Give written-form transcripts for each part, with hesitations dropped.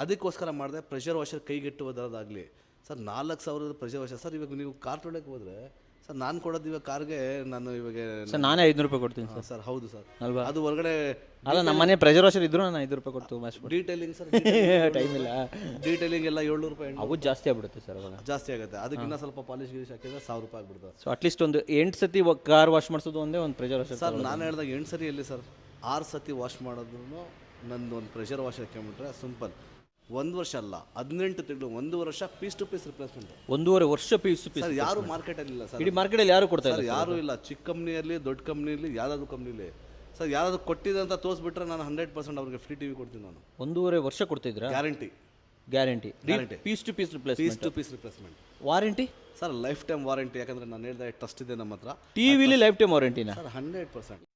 ಅದಕ್ಕೋಸ್ಕರ ಮಾಡಿದೆ. Pressure washer ಕೈಗೆಟ್ಟುವುದಾಗಲಿ ಸರ್, 4,000 ಪ್ರೆಷರ್ ವಾಷರ್ ಸರ್. ಇವಾಗ ನೀವು ಕಾರ್ ತೊಳೆಯೋಕೆ ಹೋದರೆ ಸರ್, ನಾನು ಕೊಡೋದು ಇವಾಗ ಕಾರ್ಗೆ ನಾನು ಇವಾಗ ಸರ್ ನಾನೇ 500 ರೂಪಾಯಿ ಕೊಡ್ತೀನಿ ಸರ್. ಸರ್ ಹೌದು ಸರ್ ಅಲ್ವಾ? ಅದು ಹೊರಗಡೆ ಅಲ್ಲ ನಮ್ಮ ಮನೆ ಪ್ರೆಷರ್ ವಾಷರ್ ಇದ್ರು ನಾನು 5 ರೂಪಾಯಿ ಕೊಡ್ತು ಮಾಡಿಸ್ಬಿಟ್ಟು. ಡೀಟೇಲಿಂಗ್ ಸರ್ ಟೈಮ್ ಇಲ್ಲ. ಡೀಟೇಲಿಂಗ್ ಎಲ್ಲ 700 ರೂಪಾಯಿ ಅವು ಜಾಸ್ತಿ ಆಗ್ಬಿಡುತ್ತೆ ಸರ್ ಅವಾಗ. ಜಾಸ್ತಿ ಆಗುತ್ತೆ. ಅದಕ್ಕಿಂತ ಸ್ವಲ್ಪ ಪಾಲಿಶ್ ಗಿಲಿಶ್ ಹಾಕಿದ್ರೆ 1,000 ರೂಪಾಯಿ ಆಗ್ಬಿಡ್ತದೆ. ಸೊ ಅಟ್ಲೀಸ್ಟ್ ಒಂದು 8 ಸತಿ ಕಾರ್ ವಾಶ್ ಮಾಡಿಸೋದು ಒಂದೇ ಒಂದು ಪ್ರೆಷರ್ ವಾಷರ್ ಸರ್. ನಾನು ಹೇಳಿದಾಗ 8 ಸರಿ ಎಲ್ಲಿ ಸರ್, 6 ಸತಿ ವಾಶ್ ಮಾಡೋದ್ರೂ ನಂದು ಒಂದು ಪ್ರೆಷರ್ ವಾಷರ್ ಹಾಕೊಂಡ್ಬಿಟ್ರೆ ಸಿಂಪಲ್ 1 ವರ್ಷ ಅಲ್ಲ 18 ತಿಂಗಳು 1 ವರ್ಷ ಪೀಸ್ ಟು ಪೀಸ್ ರಿಪ್ಲೇಸ್ಮೆಂಟ್. 1.5 ವರ್ಷ ಪೀಸ್ ಸರ್. ಯಾರು ಮಾರ್ಕೆಟಲ್ಲಿ ಇಲ್ಲ ಸರ್, ಇಡೀ ಮಾರ್ಕೆಟಲ್ಲಿ ಯಾರು ಕೊಡ್ತಾ ಇಲ್ಲ, ಯಾರು ಇಲ್ಲ. ಚಿಕ್ಕ ಕಂಪ್ನಿಯಲ್ಲಿ ದೊಡ್ಡ ಕಂಪ್ನಿಯಲ್ಲಿ ಯಾವುದಾದ್ರು ಕಂಪ್ನಿಲಿ ಸರ್, ಯಾರಾದ್ರು ಕೊಟ್ಟಿದೆ ಅಂತ ತೋರಿಸ್ಬಿಟ್ರೆ ನಾನು 100% ಅವ್ರಿಗೆ ಫ್ರೀ ಟಿವಿ ಕೊಡ್ತೀನಿ. ನಾನು 1.5 ವರ್ಷ ಕೊಡ್ತಿದ್ರಾ? Guarantee piece to piece replacement. Warranty sir life time warranty. ಯಾಕಂದ್ರೆ ನಾನು ಹೇಳಿದೆ ಟ್ರಸ್ಟ್ ಇದೆ ನಮ್ಮ ಹತ್ರ. ಟಿವಿಲಿ ಲೈಫ್ ಟೈಮ್ ವಾರಂಟಿನಾ ಸರ್? 100%.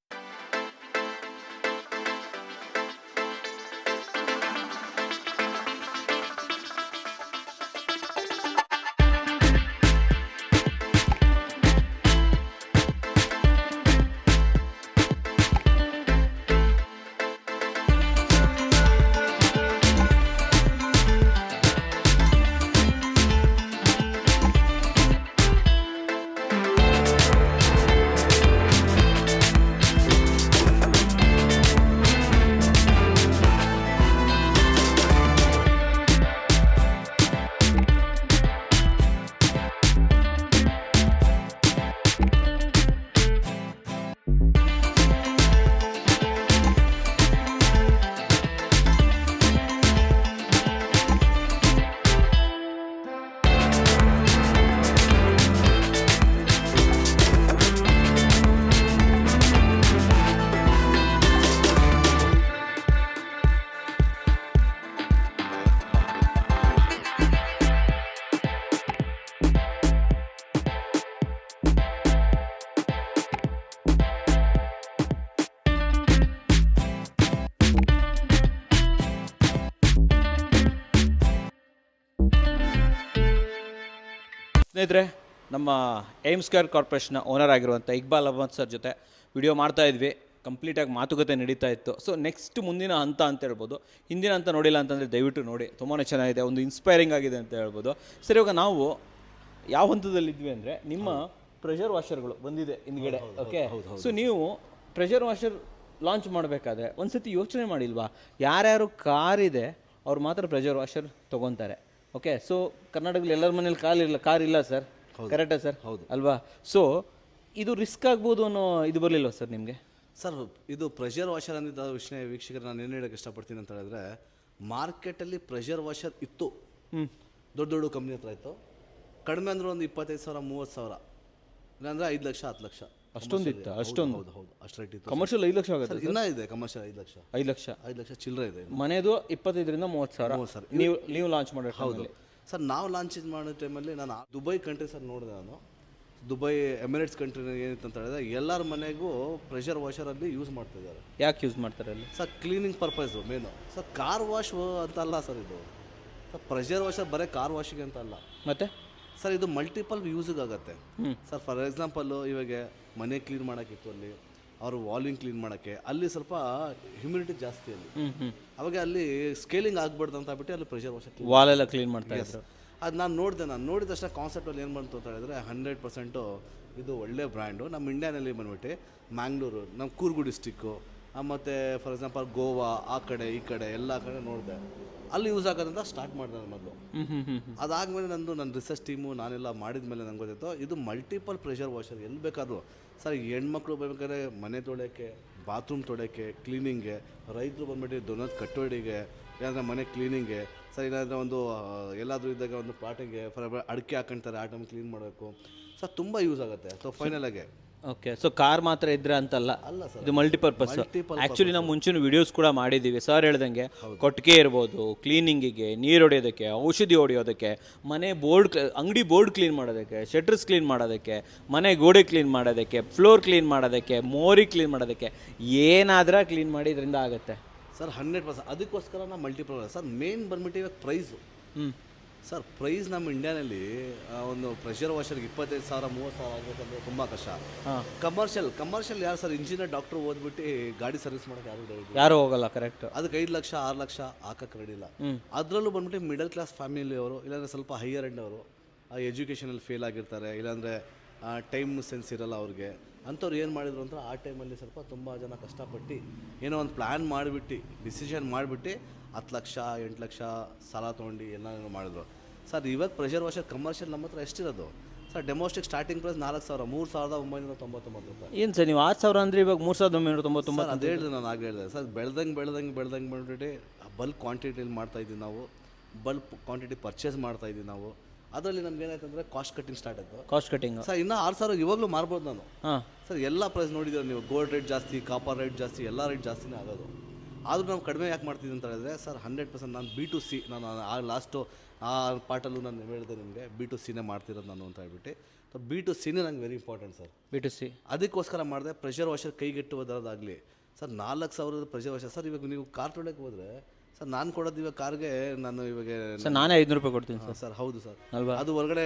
ಸ್ನೇಹಿತರೆ, ನಮ್ಮ ಏಮ್ ಸ್ಕ್ವೇರ್ ಕಾರ್ಪೊರೇಷನ್ನ ಓನರ್ ಆಗಿರುವಂಥ ಇಕ್ಬಾಲ್ ಅಹಮದ್ ಸರ್ ಜೊತೆ ವಿಡಿಯೋ ಮಾಡ್ತಾ ಇದ್ವಿ. ಕಂಪ್ಲೀಟಾಗಿ ಮಾತುಕತೆ ನಡೀತಾ ಇತ್ತು. ಸೊ ನೆಕ್ಸ್ಟ್ ಮುಂದಿನ ಹಂತ ಅಂತ ಹೇಳ್ಬೋದು. ಹಿಂದಿನ ಹಂತ ನೋಡಿಲ್ಲ ಅಂತಂದರೆ ದಯವಿಟ್ಟು ನೋಡಿ, ತುಂಬಾ ಚೆನ್ನಾಗಿದೆ, ಒಂದು ಇನ್ಸ್ಪೈರಿಂಗ್ ಆಗಿದೆ ಅಂತ ಹೇಳ್ಬೋದು. ಸರಿ, ಇವಾಗ ನಾವು ಯಾವ ಹಂತದಲ್ಲಿದ್ವಿ ಅಂದರೆ ನಿಮ್ಮ ಪ್ರೆಷರ್ ವಾಷರ್ಗಳು ಬಂದಿದೆ ಹಿಂದ್ಗಡೆ. ಓಕೆ, ಸೊ ನೀವು ಪ್ರೆಷರ್ ವಾಷರ್ ಲಾಂಚ್ ಮಾಡಬೇಕಾದ್ರೆ ಒಂದು ಸತಿ ಯೋಚನೆ ಮಾಡಿಲ್ವಾ? ಯಾರ್ಯಾರು ಕಾರ್ ಇದೆ ಅವ್ರು ಮಾತ್ರ ಪ್ರೆಷರ್ ವಾಷರ್ ತೊಗೊತಾರೆ. ಓಕೆ, ಸೊ ಕರ್ನಾಟಕದಲ್ಲಿ ಎಲ್ಲರ ಮನೇಲಿ ಕಾರ್ ಇಲ್ಲ ಸರ್, ಕರೆಕ್ಟಾ ಸರ್? ಹೌದು ಅಲ್ವಾ? ಸೊ ಇದು ರಿಸ್ಕ್ ಆಗ್ಬೋದು ಅನ್ನೋ ಇದು ಬರಲಿಲ್ವ ಸರ್ ನಿಮಗೆ? ಸರ್, ಇದು ಪ್ರೆಷರ್ ವಾಷರ್ ಅಂದಿದ್ದ ವಿಷಯ ವೀಕ್ಷಕರು ನಾನು ಏನು ಹೇಳೋಕ್ಕೆ ಇಷ್ಟಪಡ್ತೀನಿ ಅಂತ ಹೇಳಿದ್ರೆ, ಮಾರ್ಕೆಟಲ್ಲಿ ಪ್ರೆಷರ್ ವಾಷರ್ ಇತ್ತು, ದೊಡ್ಡ ದೊಡ್ಡ ಕಂಪ್ನಿ ಹತ್ರ ಇತ್ತು. ಕಡಿಮೆ ಅಂದ್ರೆ ಒಂದು 25,000 30,000, ಇಲ್ಲಾಂದರೆ 5 ಲಕ್ಷ 10 ಲಕ್ಷ ಅಷ್ಟೊಂದು ಇತ್ತು. ಅಷ್ಟೊಂದು? ಹೌದು ಹೌದು, ಅಷ್ಟು ರೇಟ್ ಇತ್ತು. ಕಮರ್ಷಿಯಲ್ 5 ಲಕ್ಷ ಆಗುತ್ತೆ? ಇನ್ನೂ ಇದೆ ಕಮರ್ಷಿಯಲ್ 5 ಲಕ್ಷ ಚಿಲ್ಲರೆ ಇದೆ. ಮನೆದು 25,000 ರಿಂದ 30,000 ನೀವು ಲಾಂಚ್ ಮಾಡಿ? ಹೌದು ಸರ್. ನಾವು ಲಾಂಚ್ ಮಾಡೋ ಟೈಮಲ್ಲಿ ನಾನು ದುಬೈ ಕಂಟ್ರಿ ಸರ್ ನೋಡಿದೆ. ನಾನು ದುಬೈ ಎಮಿರೇಟ್ಸ್ ಕಂಟ್ರಿ ಏನಿತ್ತು ಅಂತ ಹೇಳಿದ್ರೆ ಎಲ್ಲರ ಮನೆಗೂ ಪ್ರೆಷರ್ ವಾಷರಲ್ಲಿ ಯೂಸ್ ಮಾಡ್ತಿದ್ದಾರೆ. ಯಾಕೆ ಯೂಸ್ ಮಾಡ್ತಾರೆ ಅಲ್ಲಿ sir? Cleaning purpose main sir. Car wash ಅಂತ ಅಲ್ಲ ಸರ್ ಇದು. ಸರ್ ಪ್ರೆಷರ್ ವಾಷರ್ ಬರೀ ಕಾರ್ ವಾಶಿಗೆ ಅಂತ ಅಲ್ಲ. ಮತ್ತೆ ಸರ್ ಇದು ಮಲ್ಟಿಪಲ್ ಯೂಸಿಗೆ ಆಗುತ್ತೆ ಸರ್. ಫಾರ್ ಎಕ್ಸಾಂಪಲ್ಲು ಇವಾಗ ಮನೆ ಕ್ಲೀನ್ ಮಾಡೋಕ್ಕಿತ್ತು, ಅಲ್ಲಿ ಅವರು ವಾಲಿಂಗ್ ಕ್ಲೀನ್ ಮಾಡೋಕ್ಕೆ ಅಲ್ಲಿ ಸ್ವಲ್ಪ ಹ್ಯೂಮಿಡಿಟಿ ಜಾಸ್ತಿ ಅಲ್ಲಿ, ಅವಾಗ ಅಲ್ಲಿ ಸ್ಕೇಲಿಂಗ್ ಆಗ್ಬಾರ್ದು ಅಂತ ಬಿಟ್ಟು ಅಲ್ಲಿ ಪ್ರೆಷರ್ ವಾಷರ್ ವಾಲೆಲ್ಲ ಕ್ಲೀನ್ ಮಾಡ್ತಾರೆ. ಅದು ನಾನು ನೋಡಿದ ತಕ್ಷಣ ಕಾನ್ಸೆಪ್ಟಲ್ಲಿ ಏನು ಬಂತು ಅಂತ ಹೇಳಿದ್ರೆ 100% ಇದು ಒಳ್ಳೆ ಬ್ರ್ಯಾಂಡು. ನಮ್ಮ ಇಂಡಿಯಾನಲ್ಲಿ ಬಂದ್ಬಿಟ್ಟು ಮ್ಯಾಂಗ್ಳೂರು, ನಮ್ಮ ಕೂರ್ಗು ಡಿಸ್ಟಿಕ್ಕು, ಮತ್ತು ಫಾರ್ ಎಕ್ಸಾಂಪಲ್ ಗೋವಾ, ಆ ಕಡೆ ಈ ಕಡೆ ಎಲ್ಲ ಕಡೆ ನೋಡಿದೆ, ಅಲ್ಲಿ ಯೂಸ್ ಆಗೋದಂತ ಸ್ಟಾರ್ಟ್ ಮಾಡಿದೆ ನಾನು ಮೊದಲು. ಅದಾದಮೇಲೆ ನನ್ನ ರಿಸರ್ಚ್ ಟೀಮು ನಾನೆಲ್ಲ ಮಾಡಿದ ಮೇಲೆ ನಂಗೆ ಗೊತ್ತಾಯಿತು ಇದು ಮಲ್ಟಿಪಲ್ ಪ್ರೆಷರ್ ವಾಷರ್ ಎಲ್ಲಿ ಬೇಕಾದರೂ ಸರ್. ಹೆಣ್ಮಕ್ಳು ಬೇಕಾದ್ರೆ ಮನೆ ತೊಳೆಯೋಕ್ಕೆ, ಬಾತ್ರೂಮ್ ತೊಳೆಯೋಕ್ಕೆ, ಕ್ಲೀನಿಂಗ್ಗೆ, ರೈತರು ಬಂದ್ಬಿಟ್ಟು ದೊನ್ನದ ಕಟ್ಟೋಡಿಗೆ, ಇಲ್ಲಾಂದರೆ ಮನೆ ಕ್ಲೀನಿಂಗ್ಗೆ ಸರ್, ಇಲ್ಲಾಂದರೆ ಒಂದು ಎಲ್ಲಾದರೂ ಇದ್ದಾಗ ಒಂದು ಪ್ಲಾಟಿಂಗ್ಗೆ ಫಾರ್ ಅಡಿಕೆ ಹಾಕೊಂತಾರೆ, ಆ ಟೈಮ್ ಕ್ಲೀನ್ ಮಾಡಬೇಕು ಸರ್. ತುಂಬ ಯೂಸ್ ಆಗುತ್ತೆ. ಸೊ ಫೈನಲ್ ಆಗಿ ಓಕೆ, ಸೊ ಕಾರ್ ಮಾತ್ರ ಇದ್ರೆ ಅಂತಲ್ಲ, ಅಲ್ಲ ಸರ್, ಇದು ಮಲ್ಟಿಪರ್ಪಸ್. ಆ್ಯಕ್ಚುಲಿ ನಾವು ಮುಂಚಿನ ವಿಡಿಯೋಸ್ ಕೂಡ ಮಾಡಿದ್ದೀವಿ. ಸರ್ ಹೇಳ್ದಂಗೆ ಕೊಟ್ಟಿಗೆ ಇರ್ಬೋದು, ಕ್ಲೀನಿಂಗಿಗೆ, ನೀರು ಹೊಡೆಯೋದಕ್ಕೆ, ಔಷಧಿ ಹೊಡೆಯೋದಕ್ಕೆ, ಮನೆ ಅಂಗಡಿ ಬೋರ್ಡ್ ಕ್ಲೀನ್ ಮಾಡೋದಕ್ಕೆ, ಶಟರ್ಸ್ ಕ್ಲೀನ್ ಮಾಡೋದಕ್ಕೆ, ಮನೆ ಗೋಡೆ ಕ್ಲೀನ್ ಮಾಡೋದಕ್ಕೆ, ಫ್ಲೋರ್ ಕ್ಲೀನ್ ಮಾಡೋದಕ್ಕೆ, ಮೋರಿ ಕ್ಲೀನ್ ಮಾಡೋದಕ್ಕೆ, ಏನಾದರೂ ಕ್ಲೀನ್ ಮಾಡಿ ಇದರಿಂದ ಆಗುತ್ತೆ ಸರ್. 100%. ಅದಕ್ಕೋಸ್ಕರ ನಾವು ಮಲ್ಟಿಪಲ್ ಸರ್. ಮೇನ್ ಬಂದ್ಬಿಟ್ಟು ಇವಾಗ ಪ್ರೈಸು ಸರ್ ಪ್ರೈಸ್ ನಮ್ಮ ಇಂಡಿಯಾನಲ್ಲಿ ಒಂದು ಪ್ರೆಷರ್ ವಾಷರ್ಗೆ 25,000 30,000 ಆಗಬೇಕಂದ್ರೆ ತುಂಬ ಕಷ್ಟ. ಕಮರ್ಷಿಯಲ್ ಯಾರು ಸರ್ ಇಂಜಿನಿಯರ್ ಡಾಕ್ಟ್ರು ಓದ್ಬಿಟ್ಟು ಗಾಡಿ ಸರ್ವಿಸ್ ಮಾಡೋಕೆ ಯಾರು ಹೋಗಲ್ಲ. ಕರೆಕ್ಟ್. ಅದಕ್ಕೆ 5 ಲಕ್ಷ 6 ಲಕ್ಷ ಹಾಕಕ್ಕೆ ರೆಡಿ ಇಲ್ಲ. ಅದರಲ್ಲೂ ಬಂದ್ಬಿಟ್ಟು ಮಿಡಲ್ ಕ್ಲಾಸ್ ಫ್ಯಾಮಿಲಿಯವರು ಇಲ್ಲಾಂದರೆ ಸ್ವಲ್ಪ ಹೈಯರ್ ಎಂಡ್ ಅವರು ಎಜುಕೇಷನಲ್ಲಿ ಫೇಲ್ ಆಗಿರ್ತಾರೆ, ಇಲ್ಲಾಂದರೆ ಟೈಮ್ ಸೆನ್ಸ್ ಇರಲ್ಲ ಅವ್ರಿಗೆ. ಅಂಥವ್ರು ಏನು ಮಾಡಿದ್ರು ಅಂತ ಆ ಟೈಮಲ್ಲಿ ಸ್ವಲ್ಪ ತುಂಬ ಜನ ಕಷ್ಟಪಟ್ಟು ಏನೋ ಒಂದು ಪ್ಲ್ಯಾನ್ ಮಾಡಿಬಿಟ್ಟು ಡಿಸಿಷನ್ ಮಾಡಿಬಿಟ್ಟು 10 ಲಕ್ಷ 8 ಲಕ್ಷ ಸಾಲ ತೊಗೊಂಡು ಎಲ್ಲನೂ ಮಾಡಿದ್ರು. ಸರ್ ಇವಾಗ ಪ್ರೆಷರ್ ವಾಷರ್ ಕಮರ್ಷಿಯಲ್ ನಮ್ಮ ಹತ್ರ ಎಷ್ಟಿರೋದು ಸರ್? ಡೆಮೋಸ್ಟಿಕ್ ಸ್ಟಾರ್ಟಿಂಗ್ ಪ್ರೈಸ್ 4,000 3,999 ರೂಪಾಯಿ. ಏನು ಸರ್ ನೀವು 6,000 ಅಂದರೆ ಇವಾಗ 3,999? ಅದು ಹೇಳಿದೆ ನಾನು ಆಗ ಹೇಳಿದೆ ಸರ್. ಬೆಳ್ದಂಗೆ ಬಂದ್ಬಿಟ್ಟು ಬಲ್ಕ್ ಕ್ವಾಂಟಿಟಿಲಿ ಮಾಡ್ತಾಯಿದ್ದೀವಿ ನಾವು, ಬಲ್ಕ್ ಕ್ವಾಂಟಿಟಿ ಪರ್ಚೇಸ್ ಮಾಡ್ತಾಯಿದ್ದೀವಿ ನಾವು. ಅದರಲ್ಲಿ ನಮ್ಗೆ ಏನಾಯ್ತು ಅಂದರೆ ಕಾಸ್ಟ್ ಕಟ್ಟಿಂಗ್ ಸ್ಟಾರ್ಟ್ ಆಯಿತು. ಕಾಸ್ಟ್ ಕಟ್ಟಿಂಗ್ ಸರ್ ಇನ್ನೂ 6,000 ಇವಾಗಲೂ ಮಾರ್ಬೋದು ನಾನು. ಸರ್ ಎಲ್ಲ ಪ್ರೈಸ್ ನೋಡಿದ್ದೀರ ನೀವು, ಗೋಲ್ಡ್ ರೇಟ್ ಜಾಸ್ತಿ, ಕಾಪರ್ ರೇಟ್ ಜಾಸ್ತಿ, ಎಲ್ಲ ರೇಟ್ ಜಾಸ್ತಿನೇ ಆಗೋದು. ಆದರೂ ನಾವು ಕಡಿಮೆ ಯಾಕೆ ಮಾಡ್ತಿದ್ವಿ ಅಂತ ಹೇಳಿದ್ರೆ ಸರ್ 100% ನಾನು B2C, ನಾನು ಆ ಲಾಸ್ಟು ಆ ಪಾರ್ಟಲ್ಲೂ ನಾನು ಹೇಳಿದೆ ನಿಮಗೆ B2Cನೇ ಮಾಡ್ತಿರೋದು ನಾನು ಅಂತ ಹೇಳ್ಬಿಟ್ಟು. ಸೊ B2Cನೇ ನಂಗೆ ವೆರಿ ಇಂಪಾರ್ಟೆಂಟ್ ಸರ್. B2C ಅದಕ್ಕೋಸ್ಕರ ಮಾಡಿದೆ. ಪ್ರೆಷರ್ ವಾಷರ್ ಕೈಗೆಟ್ಟುವುದರದಾಗಲಿ ಸರ್ 4,000 ಪ್ರೆಷರ್ ವಾಷರ್. ಸರ್ ಇವಾಗ ನೀವು ಕಾರ್ ತೊಗೊಳಕ್ಕೆ ಹೋದರೆ ಸರ್ ನಾನು ಕೊಡೋದು ಇವಾಗ ಕಾರ್ಗೆ ನಾನು ಇವಾಗ ಸರ್ ನಾನೇ 500 ರೂಪಾಯಿ ಕೊಡ್ತೀನಿ ಸರ್. ಸರ್ ಹೌದು ಸರ್ ಅಲ್ವಾ? ಅದು ಹೊರಗಡೆ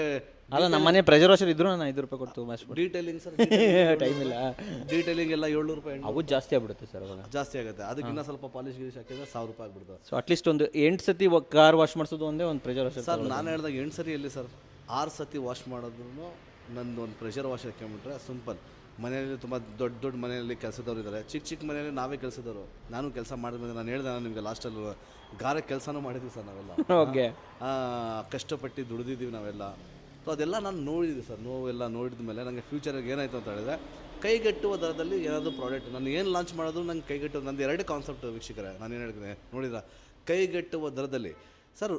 ಅಲ್ಲ ನಮ್ಮ ಮನೆ ಪ್ರೆಷರ್ ವಾಷರ್ ಇದ್ರು ನಾನು 5 ರೂಪಾಯಿ ಕೊಡ್ತು. ಡೀಟೇಲಿಂಗ್ ಸರ್ ಟೈಮ್ ಇಲ್ಲ. ಡೀಟೇಲಿಂಗ್ ಎಲ್ಲ 700 ರೂಪಾಯಿ. ಅವು ಜಾಸ್ತಿ ಆಗ್ಬಿಡುತ್ತೆ ಸರ್. ಅವಾಗ ಜಾಸ್ತಿ ಆಗುತ್ತೆ. ಅದಕ್ಕಿಂತ ಸ್ವಲ್ಪ ಪಾಲಿಶ್ ಗಿಲಿಶ್ ಹಾಕಿದ್ರೆ 1,000 ರೂಪಾಯಿ ಆಗ್ಬಿಡ್ತದೆ. ಸೊ ಅಟ್ಲೀಸ್ಟ್ ಒಂದು 8 ಸತಿ ಕಾರ್ ವಾಶ್ ಮಾಡಿಸೋದು ಒಂದೇ ಒಂದು ಪ್ರೆಷರ್ ವಾಷರ್ ಸರ್. ನಾನು ಹೇಳಿದಾಗ 8 ಸತಿ ಎಲ್ಲಿ ಸರ್, 6 ಸತಿ ವಾಶ್ ಮಾಡೋದ್ರೂ ನಂದು ಒಂದು ಪ್ರೆಷರ್ ವಾಷರ್ ಹಾಕೊಂಡ್ಬಿಟ್ರೆ ಸಿಂಪಲ್. ಮನೆಯಲ್ಲಿ ತುಂಬ ದೊಡ್ಡ ಮನೆಯಲ್ಲಿ ಕೆಲಸದವ್ರು ಇದ್ದಾರೆ, ಚಿಕ್ಕ ಮನೆಯಲ್ಲಿ ನಾವೇ ಕೆಲಸದವರು. ನಾನು ಕೆಲಸ ಮಾಡಿದ್ಮೇಲೆ ನಾನು ಹೇಳಿದೆ ನಿಮಗೆ ಲಾಸ್ಟಲ್ಲಿ ಗಾರೆ ಕೆಲಸನೂ ಮಾಡಿದ್ವಿ ಸರ್ ನಾವೆಲ್ಲ. ಓಕೆ. ಕಷ್ಟಪಟ್ಟು ದುಡಿದಿದ್ದೀವಿ ನಾವೆಲ್ಲ. ಸೊ ಅದೆಲ್ಲ ನಾನು ನೋಡಿದ್ವಿ ಸರ್. ನೋವೆಲ್ಲ ನೋಡಿದ ಮೇಲೆ ನನಗೆ ಫ್ಯೂಚರಿಗೆ ಏನಾಯಿತು ಅಂತ ಹೇಳಿದ್ರೆ ಕೈಗೆಟ್ಟುವ ದರದಲ್ಲಿ ಏನಾದರೂ ಪ್ರಾಡಕ್ಟ್ ನಾನು ಏನು ಲಾಂಚ್ ಮಾಡೋದು ನಂಗೆ ಕೈಗೆಟ್ಟುವ ನಂದು 2 ಕಾನ್ಸೆಪ್ಟ್ ವೀಕ್ಷಕರೇ. ನಾನು ಏನು ಹೇಳ್ತೀನಿ ನೋಡಿದ್ರೆ ಕೈಗೆಟ್ಟುವ ದರದಲ್ಲಿ ಸರ್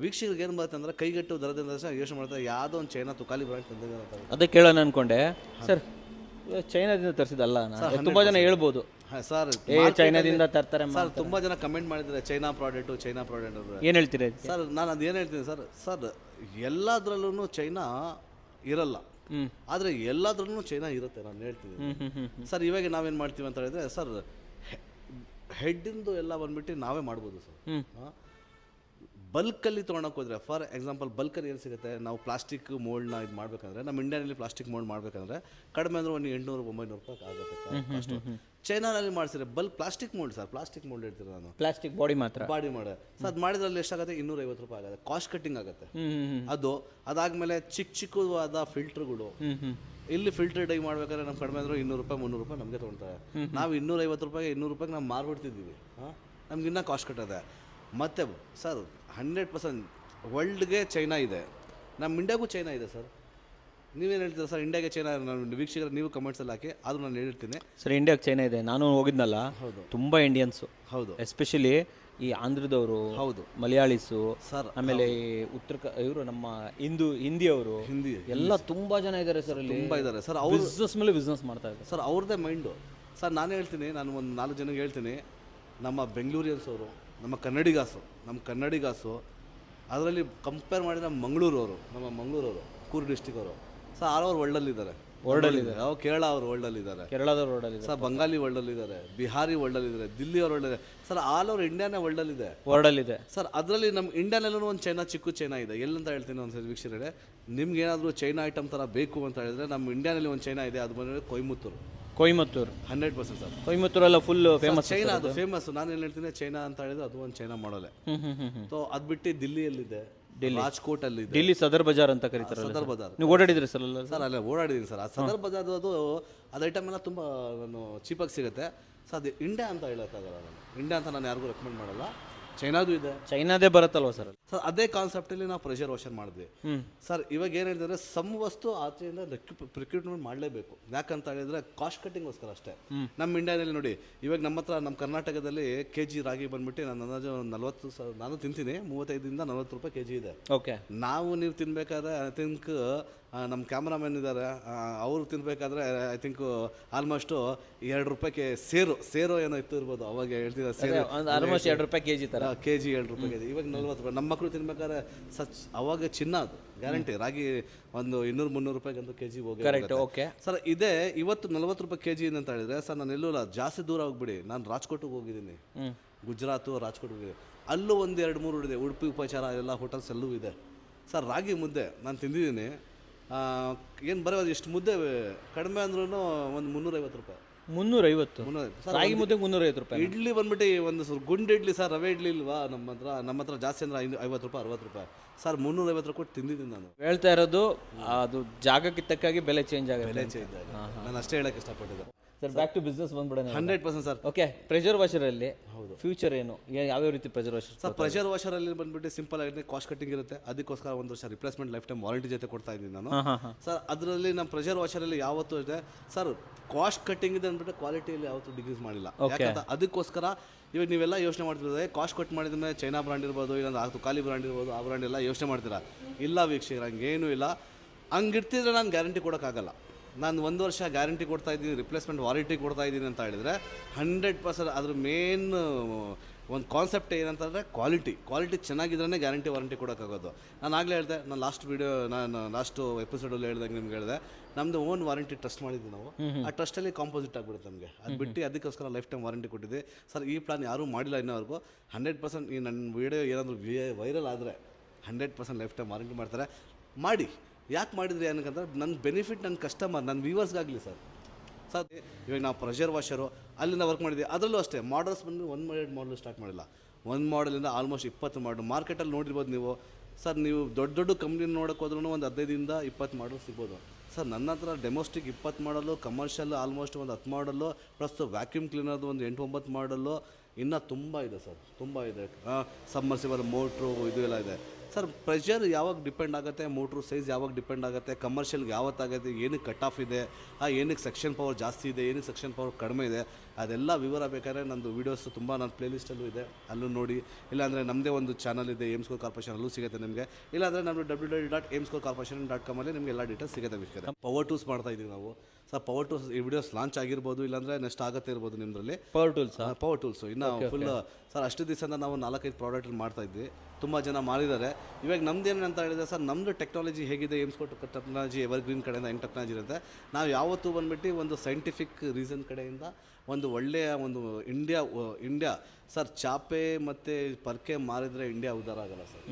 ವೀಕ್ಷಕರಿಗೆ ಏನು ಬರುತ್ತೆ ಅಂದರೆ ಕೈಗೆಟ್ಟುವ ದರದಿಂದ ಯೋಚನೆ ಮಾಡ್ತಾರೆ ಯಾವುದೋ ಒಂದು ಚೈನಾ ತುಕಾಲಿ ಬ್ರ್ಯಾಂಡ್ ತಂದಿದೆ ಅಂತ. ಅದೇ ಕೇಳೋಣ ಅನ್ಕೊಂಡೆ ಸರ್. ಚೈನಾದಿಂದ ತರಿಸಿದಲ್ಲ ತುಂಬ ಜನ ಹೇಳ್ಬೋದು ಸರ್ ಚೈನಾದಿಂದ ತರ್ತಾರೆ ಸರ್. ತುಂಬ ಜನ ಕಮೆಂಟ್ ಮಾಡಿದ್ದಾರೆ ಚೈನಾ ಪ್ರಾಡಕ್ಟು ಏನು ಹೇಳ್ತೀರಿ ಸರ್? ನಾನು ಅದೇನು ಹೇಳ್ತೀನಿ ಸರ್ ಎಲ್ಲದರಲ್ಲೂ ಚೈನಾ ಇರಲ್ಲ, ಆದರೆ ಎಲ್ಲದ್ರಲ್ಲೂ ಚೈನಾ ಇರುತ್ತೆ. ನಾನು ಹೇಳ್ತೀನಿ ಸರ್. ಇವಾಗ ನಾವೇನು ಮಾಡ್ತೀವಿ ಅಂತ ಹೇಳಿದ್ರೆ ಸರ್ ಹೆಡ್ಡಿಂದು ಎಲ್ಲ ಬಂದ್ಬಿಟ್ಟು ನಾವೇ ಮಾಡ್ಬೋದು ಸರ್. ಬಲ್ಕಲ್ಲಿ ತೊಗೊಳಕ್ಕೆ ಹೋದರೆ ಫಾರ್ ಎಕ್ಸಾಂಪಲ್ ಬಲ್ಕಲ್ಲಿ ಏನು ಸಿಗುತ್ತೆ, ನಾವು ಪ್ಲಾಸ್ಟಿಕ್ ಮೋಲ್ಡ್ನ ಇದು ಮಾಡಬೇಕಂದ್ರೆ ನಮ್ಮ ಇಂಡಿಯಾನಲ್ಲಿ ಪ್ಲಾಸ್ಟಿಕ್ ಮೋಲ್ಡ್ ಮಾಡಬೇಕಂದ್ರೆ ಕಡಿಮೆ ಅಂದರೆ ಒಂದು 800-900 ರೂಪಾಯಿ ಆಗುತ್ತೆ. ಚೈನಾನಲ್ಲಿ ಮಾಡಿಸಿದ್ರೆ bulk plastic mould sir, plastic mould ಹೇಳ್ತೀನಿ ನಾನು, ಪ್ಲಾಸ್ಟಿಕ್ ಬಾಡಿ ಮಾತ್ರ ಬಾಡಿ ಮಾಡಿ ಸರ್. ಅದು ಮಾಡಿದ್ರಲ್ಲಿ ಎಷ್ಟಾಗುತ್ತೆ? 250 ರೂಪಾಯಿ ಆಗುತ್ತೆ. ಕಾಸ್ಟ್ ಕಟ್ಟಿಂಗ್ ಆಗುತ್ತೆ ಅದು. ಅದಾದಮೇಲೆ ಚಿಕ್ಕವಾದ ಫಿಲ್ಟರ್ಗಳು, ಇಲ್ಲಿ ಫಿಲ್ಟರ್ ಡೈ ಮಾಡ್ಬೇಕಾದ್ರೆ ನಮ್ಮ ಕಡಿಮೆ ಅಂದರೆ 200 ರೂಪಾಯಿ 300 ರೂಪಾಯಿ ನಮಗೆ ತೊಗೊಳ್ತಾರೆ. ನಾವು 250 ರೂಪಾಯಿಗೆ 200 ರೂಪಾಯಿಗೆ ನಾವು ಮಾರ್ಬಿಡ್ತಿದ್ದೀವಿ. ನಮ್ಗೆ ಇನ್ನೂ ಕಾಸ್ಟ್ ಕಟ್ಟದೆ. ಮತ್ತು ಸರ್ 100% ವರ್ಲ್ಡ್ಗೆ ಚೈನಾ ಇದೆ, ನಮ್ಮ ಇಂಡಿಯಾಗೂ ಚೈನಾ ಇದೆ ಸರ್. ನೀವೇನು ಹೇಳ್ತೀರಾ ಸರ್? ಇಂಡಿಯಾಗೆ ಚೈನಾ ವೀಕ್ಷಕರು ನೀವು ಕಮೆಂಟ್ಸಲ್ಲಿ ಹಾಕಿ, ಆದರೂ ನಾನು ಹೇಳ್ತೀನಿ ಸರ್ ಇಂಡಿಯಾಗೆ ಚೈನಾ ಇದೆ. ನಾನು ಹೋಗಿದ್ನಲ್ಲ, ಹೌದು, ತುಂಬ ಇಂಡಿಯನ್ಸು, ಹೌದು, ಎಸ್ಪೆಷಲಿ ಈ ಆಂಧ್ರದವರು, ಹೌದು, ಮಲಯಾಳೀಸು ಸರ್, ಆಮೇಲೆ ಇವರು ನಮ್ಮ ಹಿಂದಿಯವರು, ಹಿಂದಿ ಎಲ್ಲ ತುಂಬ ಜನ ಇದ್ದಾರೆ ಸರ್. ಅಲ್ಲಿ ತುಂಬ ಇದ್ದಾರೆ ಸರ್. ಅವ್ರು ಬಿಸ್ನೆಸ್ ಮೇಲೆ ಬಿಸ್ನೆಸ್ ಮಾಡ್ತಾ ಇದ್ದಾರೆ ಸರ್. ಅವ್ರದ್ದೇ ಮೈಂಡು ಸರ್. ನಾನು ಹೇಳ್ತೀನಿ, ನಾನು ಒಂದು 4 ಜನಕ್ಕೆ ಹೇಳ್ತೀನಿ, ನಮ್ಮ ಬೆಂಗಳೂರಿಯನ್ಸ್ ಅವರು, ನಮ್ಮ ಕನ್ನಡಿಗಾಸು ಅದರಲ್ಲಿ ಕಂಪೇರ್ ಮಾಡಿದ್ರೆ ನಮ್ಮ ಮಂಗಳೂರವರು ಕೂರ್ಗ್ ಡಿಸ್ಟಿಕ್ ಅವರು ಸರ್ ಆಲ್ ಓವರ್ ವರ್ಲ್ಡಲ್ಲಿದ್ದಾರೆ. ಕೇರಳ ಅವರು ವರ್ಲ್ಡಲ್ಲಿದ್ದಾರೆ, ಕೇರಳದವ್ರು ವರ್ಲ್ಡಲ್ಲಿ ಸರ್, ಬಂಗಾಲಿ ವರ್ಲ್ಡಲ್ಲಿದ್ದಾರೆ, ಬಿಹಾರಿ ವರ್ಲ್ಡಲ್ಲಿದ್ದಾರೆ, ದಿಲ್ಲಿ ಅವ್ರು ವರ್ಲ್ಡಲ್ಲಿದೆ ಸರ್. ಆಲ್ ಓವರ್ ಇಂಡಿಯಾನೇ ವರ್ಲ್ಡಲ್ಲಿದೆ ಸರ್. ಅದರಲ್ಲಿ ನಮ್ಮ ಇಂಡಿಯಾನಲ್ಲೂ ಒಂದು ಚಿಕ್ಕ ಚೈನಾ ಇದೆ. ಎಲ್ಲಂತ ಹೇಳ್ತೀನಿ ಒಂದು ಸರಿ ವೀಕ್ಷಕರೇ, ನಿಮ್ಗೆ ಏನಾದರೂ ಚೈನಾ ಐಟಮ್ ಥರ ಬೇಕು ಅಂತ ಹೇಳಿದ್ರೆ ನಮ್ಮ ಇಂಡಿಯಾನಲ್ಲಿ ಒಂದು ಚೈನಾ ಇದೆ. ಅದು ಬಂದರೆ ಕೊಯಮತ್ತೂರು 100% ಸರ್. ಕೊಯಮತ್ತೂರೆಲ್ಲ ಫುಲ್ ಫೇಮಸ್ ಚೈನಾ, ಅದು ಫೇಮಸ್. ನಾನು ಏನು ಹೇಳ್ತೀನಿ, ಚೈನಾ ಅಂತ ಹೇಳಿದ್ರೆ ಅದು ಒಂದು ಚೈನಾ ಮಾಡಲೇ. ಸೊ ಅದು ಬಿಟ್ಟು ದಿಲ್ಲಿಯಲ್ಲಿದೆ, ರಾಜ್ಕೋಟ್ ಅಲ್ಲಿ, ಡೆಲ್ಲಿ ಸದರ್ ಬಜಾರ್ ಅಂತ ಕರೀತಾರೆ. ಸದರ್ ಬಜಾರ್ ನೀವು ಓಡಾಡಿದ್ರಿ ಸರ್? ಸರ್ ಅಲ್ಲೇ ಓಡಾಡಿದ್ದೀನಿ ಸರ್. ಆ ಸದರ್ ಬಜಾರ್ ಅದು ಐಟಮ್ ಎಲ್ಲ ತುಂಬ ನಾನು ಚೀಪಾಗಿ ಸಿಗುತ್ತೆ ಸರ್. ಅದು ಇಂಡಿಯಾ ಅಂತ ಹೇಳೋಕ್ಕಾಗಲ್ಲ. ನಾನು ಇಂಡಿಯಾ ಅಂತ ನಾನು ಯಾರಿಗೂ ರೆಕಮೆಂಡ್ ಮಾಡಲ್ಲ. ಚೈನಾದು ಇದೆ, ಚೈನಾದೇ ಬರುತ್ತಲ್ವ ಸರ್. ಸರ್ ಅದೇ ಕಾನ್ಸೆಪ್ಟಲ್ಲಿ ನಾವು ಪ್ರೆಷರ್ ವಾಷರ್ ಮಾಡಿದ್ವಿ ಸರ್. ಇವಾಗ ಏನು ಹೇಳಿದ್ರೆ ಸಮ್ ವಸ್ತು ಆಚೆಯಿಂದ ಪ್ರಿಕ್ರೂಟ್ಮೆಂಟ್ ಮಾಡಲೇಬೇಕು. ಯಾಕಂತ ಹೇಳಿದ್ರೆ ಕಾಸ್ಟ್ ಕಟ್ಟಿಂಗ್ಗೋಸ್ಕರ ಅಷ್ಟೇ. ನಮ್ಮ ಇಂಡಿಯಾದಲ್ಲಿ ನೋಡಿ, ಇವಾಗ ನಮ್ಮ ಹತ್ರ ನಮ್ಮ ಕರ್ನಾಟಕದಲ್ಲಿ kg ರಾಗಿ ಬಂದ್ಬಿಟ್ಟು ನಾನು ಅಂದಾಜು 40 ನಾನು ತಿಂತೀನಿ, 35-40 ರೂಪಾಯಿ kg ಇದೆ. ಓಕೆ. ನೀವು ತಿನ್ಬೇಕಾದ್ರೆ ಐ ಥಿಂಕ್ ನಮ್ಮ ಕ್ಯಾಮ್ರಾಮನ್ ಇದ್ದಾರೆ, ಅವರು ತಿನ್ಬೇಕಾದ್ರೆ ಐ ಥಿಂಕ್ ಆಲ್ಮೋಸ್ಟು 2 ರೂಪಾಯಿಗೆ ಸೇರೋ ಏನೋ ಇತ್ತು ಇರ್ಬೋದು. ಅವಾಗ ಹೇಳ್ತಿದ್ದಾರೆ ಸೇರು ಆಲ್ಮೋಸ್ಟ್ 2 ರೂಪಾಯಿ kg ಥರ, kg 2 ರೂಪಾಯಿ kg. ಇವಾಗ 40 ರೂಪಾಯಿ. ನಮ್ಮ ಮಕ್ಕಳು ತಿನ್ಬೇಕಾದ್ರೆ ಅವಾಗ ಚಿನ್ನ, ಅದು ಗ್ಯಾರಂಟಿ. ರಾಗಿ ಒಂದು 200-300 ರೂಪಾಯಿಗಂತೂ kg ಹೋಗಿ. ಕರೆಕ್ಟ್. Okay sir. ಇದೇ ಇವತ್ತು 40 ರೂಪಾಯಿ kg ಅಂತ ಹೇಳಿದ್ರೆ ಸರ್, ನಾನು ಎಲ್ಲೂ ಜಾಸ್ತಿ ದೂರ ಹೋಗ್ಬಿಡಿ, ನಾನು ರಾಜ್ಕೋಟಿಗೆ ಹೋಗಿದ್ದೀನಿ, ಗುಜರಾತು ರಾಜ್ಕೋಟ್ ಹೋಗಿದ್ದೀನಿ. ಅಲ್ಲೂ ಒಂದು 2-3 ಇದೆ, ಉಡುಪಿ ಉಪಚಾರ ಎಲ್ಲ ಹೋಟೆಲ್ಸ್ ಎಲ್ಲೂ ಇದೆ ಸರ್. ರಾಗಿ ಮುದ್ದೆ ನಾನು ತಿಂದಿದ್ದೀನಿ, ಏನು ಬರೋ ಎಷ್ಟು ಮುದ್ದೆ ಕಡಿಮೆ ಅಂದ್ರೂ ಒಂದು 350 ರೂಪಾಯಿ. 350 ರಾಗಿ ಮುದ್ದೆ 350 ರೂಪಾಯಿ. ಇಡ್ಲಿ ಬಂದ್ಬಿಟ್ಟು ಒಂದು ಗುಂಡು ಇಡ್ಲಿ ಸರ್, ರವೆ ಇಡ್ಲಿ ಇಲ್ವಾ ನಮ್ಮ ಹತ್ರ ಜಾಸ್ತಿ ಅಂದರೆ 50 ರೂಪಾಯಿ 60 ರೂಪಾಯಿ ಸರ್. 350 ರೂಪಾಯಿ ಕೊಟ್ಟು ತಿಂದಿದ್ದೀನಿ ನಾನು. ಹೇಳ್ತಾ ಇರೋದು ಅದು ಜಾಗಕ್ಕೆ ತಕ್ಕಾಗಿ ಬೆಲೆ ಚೇಂಜ್ ಆಗುತ್ತೆ. ಬೆಲೆ ಚೇಂಜ್ ಆಗಿದೆ, ನಾನು ಅಷ್ಟೇ ಹೇಳಕ್ಕೆ ಇಷ್ಟಪಟ್ಟಿದ್ದೆ ಸರ್. ಬ್ಯಾಕ್ ಟು ಬಿಸ್ನೆಸ್ ಬಂದ್ಬಿಡೋಣ. 100% ಸರ್. ಓಕೆ, ಪ್ರೆಷರ್ ವಾಷರಲ್ಲಿ ಫ್ಯೂಚರ್ ಏನು, ಯಾವ್ಯಾವ ರೀತಿ ಪ್ರೆಷರ್ ವಾಷರ್ ಸರ್? ಪ್ರೆಷರ್ ವಾಷರಲ್ಲಿ ಬಂದ್ಬಿಟ್ಟು ಸಿಂಪಲ್ ಆಗಿದೆ, ಕಾಸ್ಟ್ ಕಟ್ಟಿಂಗ್ ಇರುತ್ತೆ, ಅದಕ್ಕೋಸ್ಕರ 1 ವರ್ಷ ರಿಪ್ಲೇಸ್ಮೆಂಟ್ ಲೈಫ್ ಟೈಮ್ ವಾರಂಟಿ ಜೊತೆ ಕೊಡ್ತಾ ಇದ್ದೀನಿ ನಾನು ಸರ್. ಅದರಲ್ಲಿ ನಮ್ಮ ಪ್ರೆಷರ್ ವಾಷರಲ್ಲಿ ಯಾವತ್ತೂ ಇದೆ ಸರ್, ಕಾಸ್ಟ್ ಕಟ್ಟಿಂಗ್ ಇದೆ ಅಂದ್ಬಿಟ್ಟು ಕ್ವಾಲಿಟಿಯಲ್ಲಿ ಯಾವತ್ತೂ ಡಿಕ್ರೀಸ್ ಮಾಡಿಲ್ಲ. ಯಾಕಂದ್ರೆ ಅದಕ್ಕೋಸ್ಕರ ಇವಾಗ ನೀವೆಲ್ಲ ಯೋಚನೆ ಮಾಡ್ತಿರೋದೇ ಕಾಸ್ಟ್ ಕಟ್ ಮಾಡಿದ ಮೇಲೆ ಚೈನಾ ಬ್ರಾಂಡ್ ಇರ್ಬೋದು, ಇಲ್ಲಾಂದ್ರೆ ತುಕಾಲಿ ಬ್ರಾಂಡ್ ಇರ್ಬೋದು, ಆ ಬ್ರಾಂಡ್ ಎಲ್ಲ ಯೋಚನೆ ಮಾಡ್ತೀರಾ. ಇಲ್ಲ ವೀಕ್ಷಕರು, ಹಂಗೇನೂ ಇಲ್ಲ. ಹಂಗಿರ್ತಿದ್ರೆ ನಾನು ಗ್ಯಾರಂಟಿ ಕೊಡೋಕ್ಕಾಗಲ್ಲ. ನಾನು 1 ವರ್ಷ ಗ್ಯಾರಂಟಿ ಕೊಡ್ತಾ ಇದ್ದೀನಿ, ರಿಪ್ಲೇಸ್ಮೆಂಟ್ ವಾರಂಟಿ ಕೊಡ್ತಾ ಇದ್ದೀನಿ ಅಂತ ಹೇಳಿದರೆ 100% ಅದ್ರ ಮೇನ್ ಒಂದು ಕಾನ್ಸೆಪ್ಟ್ ಏನಂತಂದರೆ ಕ್ವಾಲಿಟಿ ಚೆನ್ನಾಗಿದ್ರೇ ಗ್ಯಾರಂಟಿ ವಾರಂಟಿ ಕೊಡೋಕ್ಕಾಗೋದು. ನಾನು ಆಗಲೇ ಹೇಳಿದೆ, ನಾನು ಲಾಸ್ಟ್ ಎಪಿಸೋಡಲ್ಲಿ ಹೇಳ್ದಂಗೆ ನಿಮ್ಗೆ ಹೇಳಿದೆ, ನಮ್ಮದು ಓನ್ ವಾರಂಟಿ ಟ್ರಸ್ಟ್ ಮಾಡಿದ್ವಿ ನಾವು. ಆ ಟ್ರಸ್ಟಲ್ಲಿ ಕಾಂಪೋಸಿಟ್ ಆಗಿಬಿಡುತ್ತೆ ನಮಗೆ, ಅದು ಬಿಟ್ಟು ಅದಕ್ಕೋಸ್ಕರ ಲೈಫ್ ಟೈಮ್ ವಾರಂಟಿ ಕೊಟ್ಟಿದ್ದೆ ಸರ್. ಈ ಪ್ಲಾನ್ ಯಾರೂ ಮಾಡಿಲ್ಲ ಇನ್ನೋವರೆಗೂ. 100% ಈ ನನ್ನ ವೀಡಿಯೋ ಏನಾದರೂ ವೈರಲ್ ಆದರೆ 100% ಲೈಫ್ ಟೈಮ್ ವಾರಂಟಿ ಮಾಡ್ತಾರೆ. ಮಾಡಿ. ಯಾಕೆ ಮಾಡಿದ್ರಿ ಏನಕ್ಕಂದ್ರೆ ನನ್ನ ಬೆನಿಫಿಟ್ ನನ್ನ ಕಸ್ಟಮರ್, ನನ್ನ ವ್ಯೂವರ್ಸ್ಗಾಗಲಿ ಸರ್. ಇವಾಗ ನಾವು ಪ್ರೆಷರ್ ವಾಷರು ಅಲ್ಲಿಂದ ವರ್ಕ್ ಮಾಡಿದ್ವಿ, ಅದರಲ್ಲೂ ಅಷ್ಟೇ ಮಾಡಲ್ಸ್ ಬಂದು 1 ಮಾಡಲ್ ಸ್ಟಾರ್ಟ್ ಮಾಡಿಲ್ಲ. 1 ಮಾಡಲಿಂದ ಆಲ್ಮೋಸ್ಟ್ 20 ಮಾಡಲ್ ಮಾರ್ಕೆಟಲ್ಲಿ ನೋಡಿರ್ಬೋದು ನೀವು ಸರ್. ನೀವು ದೊಡ್ಡ ಕಂಪ್ನಿ ನೋಡೋಕೆ ಹೋದ್ರೂ ಒಂದು 15ಇಂದ 20 ಮಾಡಲ್ ಸಿಗ್ಬೋದು ಸರ್. ನನ್ನ ಹತ್ರ ಡೆಮೋಸ್ಟಿಕ್ 20 ಮಾಡಲು, ಕಮರ್ಷಿಯಲ್ ಆಲ್ಮೋಸ್ಟ್ ಒಂದು 10 ಮಾಡಲ್ಲು, ಪ್ಲಸ್ ವ್ಯಾಕ್ಯೂಮ್ ಕ್ಲೀನರ್ದು ಒಂದು 8-9 ಮಾಡಲ್ಲು, ಇನ್ನೂ ತುಂಬ ಇದೆ ಸರ್, ತುಂಬ ಇದೆ. ಸಬ್ಮರ್ಸಿಬಲ್ ಮೋಟ್ರು ಇದು ಎಲ್ಲ ಇದೆ ಸರ್. ಪ್ರೆಷರ್ ಯಾವಾಗ ಡಿಪೆಂಡ್ ಆಗುತ್ತೆ, ಮೋಟ್ರು ಸೈಜ್ ಯಾವಾಗ ಡಿಪೆಂಡ್ ಆಗುತ್ತೆ, ಕಮರ್ಷಿಯಲ್ಗೆ ಯಾವತ್ತಾಗುತ್ತೆ, ಏನಕ್ಕೆ ಕಟ್ ಆಫ್ ಇದೆ, ಏನಕ್ಕೆ ಸೆಕ್ಷನ್ ಪವರ್ ಜಾಸ್ತಿ ಇದೆ, ಏನಕ್ಕೆ ಸೆಕ್ಷನ್ ಪವರ್ ಕಡಿಮೆ ಇದೆ, ಅದೆಲ್ಲ ವಿವರ ಬೇಕಾದ್ರೆ ನಂದು ವೀಡಿಯೋಸ್ ತುಂಬ ನನ್ನ ಪ್ಲೇಲಿಸ್ಟಲ್ಲೂ ಇದೆ, ಅಲ್ಲೂ ನೋಡಿ. ಇಲ್ಲಾಂದರೆ ನಮ್ಮದೇ ಒಂದು ಚಾನಲ್ ಇದೆ ಏಮ್ಸ್ಕೋರ್ ಕಾರ್ಪೊರೇಷನ್, ಅಲ್ಲೂ ಸಿಗುತ್ತೆ ನಿಮಗೆ. ಇಲ್ಲಾಂದರೆ ನಮ್ಮ www.amescorecorporation.com ನಿಮಗೆ ಎಲ್ಲ ಡೀಟೇಲ್ಸ್ ಸಿಗುತ್ತೆ ವಿಷಯ. ಪವರ್ ಟೂಲ್ಸ್ ಮಾಡ್ತಾ ಇದ್ದೀವಿ ನಾವು ಸರ್. ಪವರ್ ಟೂಲ್ಸ್ ಈ ವಿಡಿಯೋಸ್ ಲಾಂಚ್ ಆಗಿರ್ಬೋದು, ಇಲ್ಲಾಂದರೆ ನೆಕ್ಸ್ಟ್ ಆಗುತ್ತೆ ಇರ್ಬೋದು ನಿಮ್ಮದ್ರಲ್ಲಿ. ಪವರ್ ಟೂಲ್ಸು ಇನ್ನು ಫುಲ್ ಸರ್. ಅಷ್ಟು ದಿವಸದಿಂದ ನಾವು 4-5 ಪ್ರಾಡಕ್ಟ್ ಮಾಡ್ತಾ ಇದ್ವಿ, ತುಂಬ ಜನ ಮಾಡಿದ್ದಾರೆ. ಇವಾಗ ನಮ್ದೇನು ಅಂತ ಹೇಳಿದ್ರೆ ಸರ್, ನಮ್ಮದು ಟೆಕ್ನಾಲಜಿ ಹೇಗಿದೆ, ಏಮ್ಸ್ಕೋರ್ ಟೆಕ್ನಾಲಜಿ ಎವರ್ಗ್ರೀನ್ ಕಡೆಯಿಂದ ಹೆಂಗೆ ಟೆಕ್ನಾಲಜಿ ಇರುತ್ತೆ, ನಾವು ಯಾವತ್ತೂ ಬಂದುಬಿಟ್ಟು ಒಂದು ಸೈಂಟಿಫಿಕ್ ರೀಸನ್ ಕಡೆಯಿಂದ ಒಂದು ಒಳ್ಳೆಯ ಒಂದು ಇಂಡಿಯಾ ಸರ್. ಚಾಪೆ ಮತ್ತು ಪರ್ಕೆ ಮಾರಿದರೆ ಇಂಡಿಯಾ ಉದ್ಧಾರ ಆಗಲ್ಲ ಸರ್.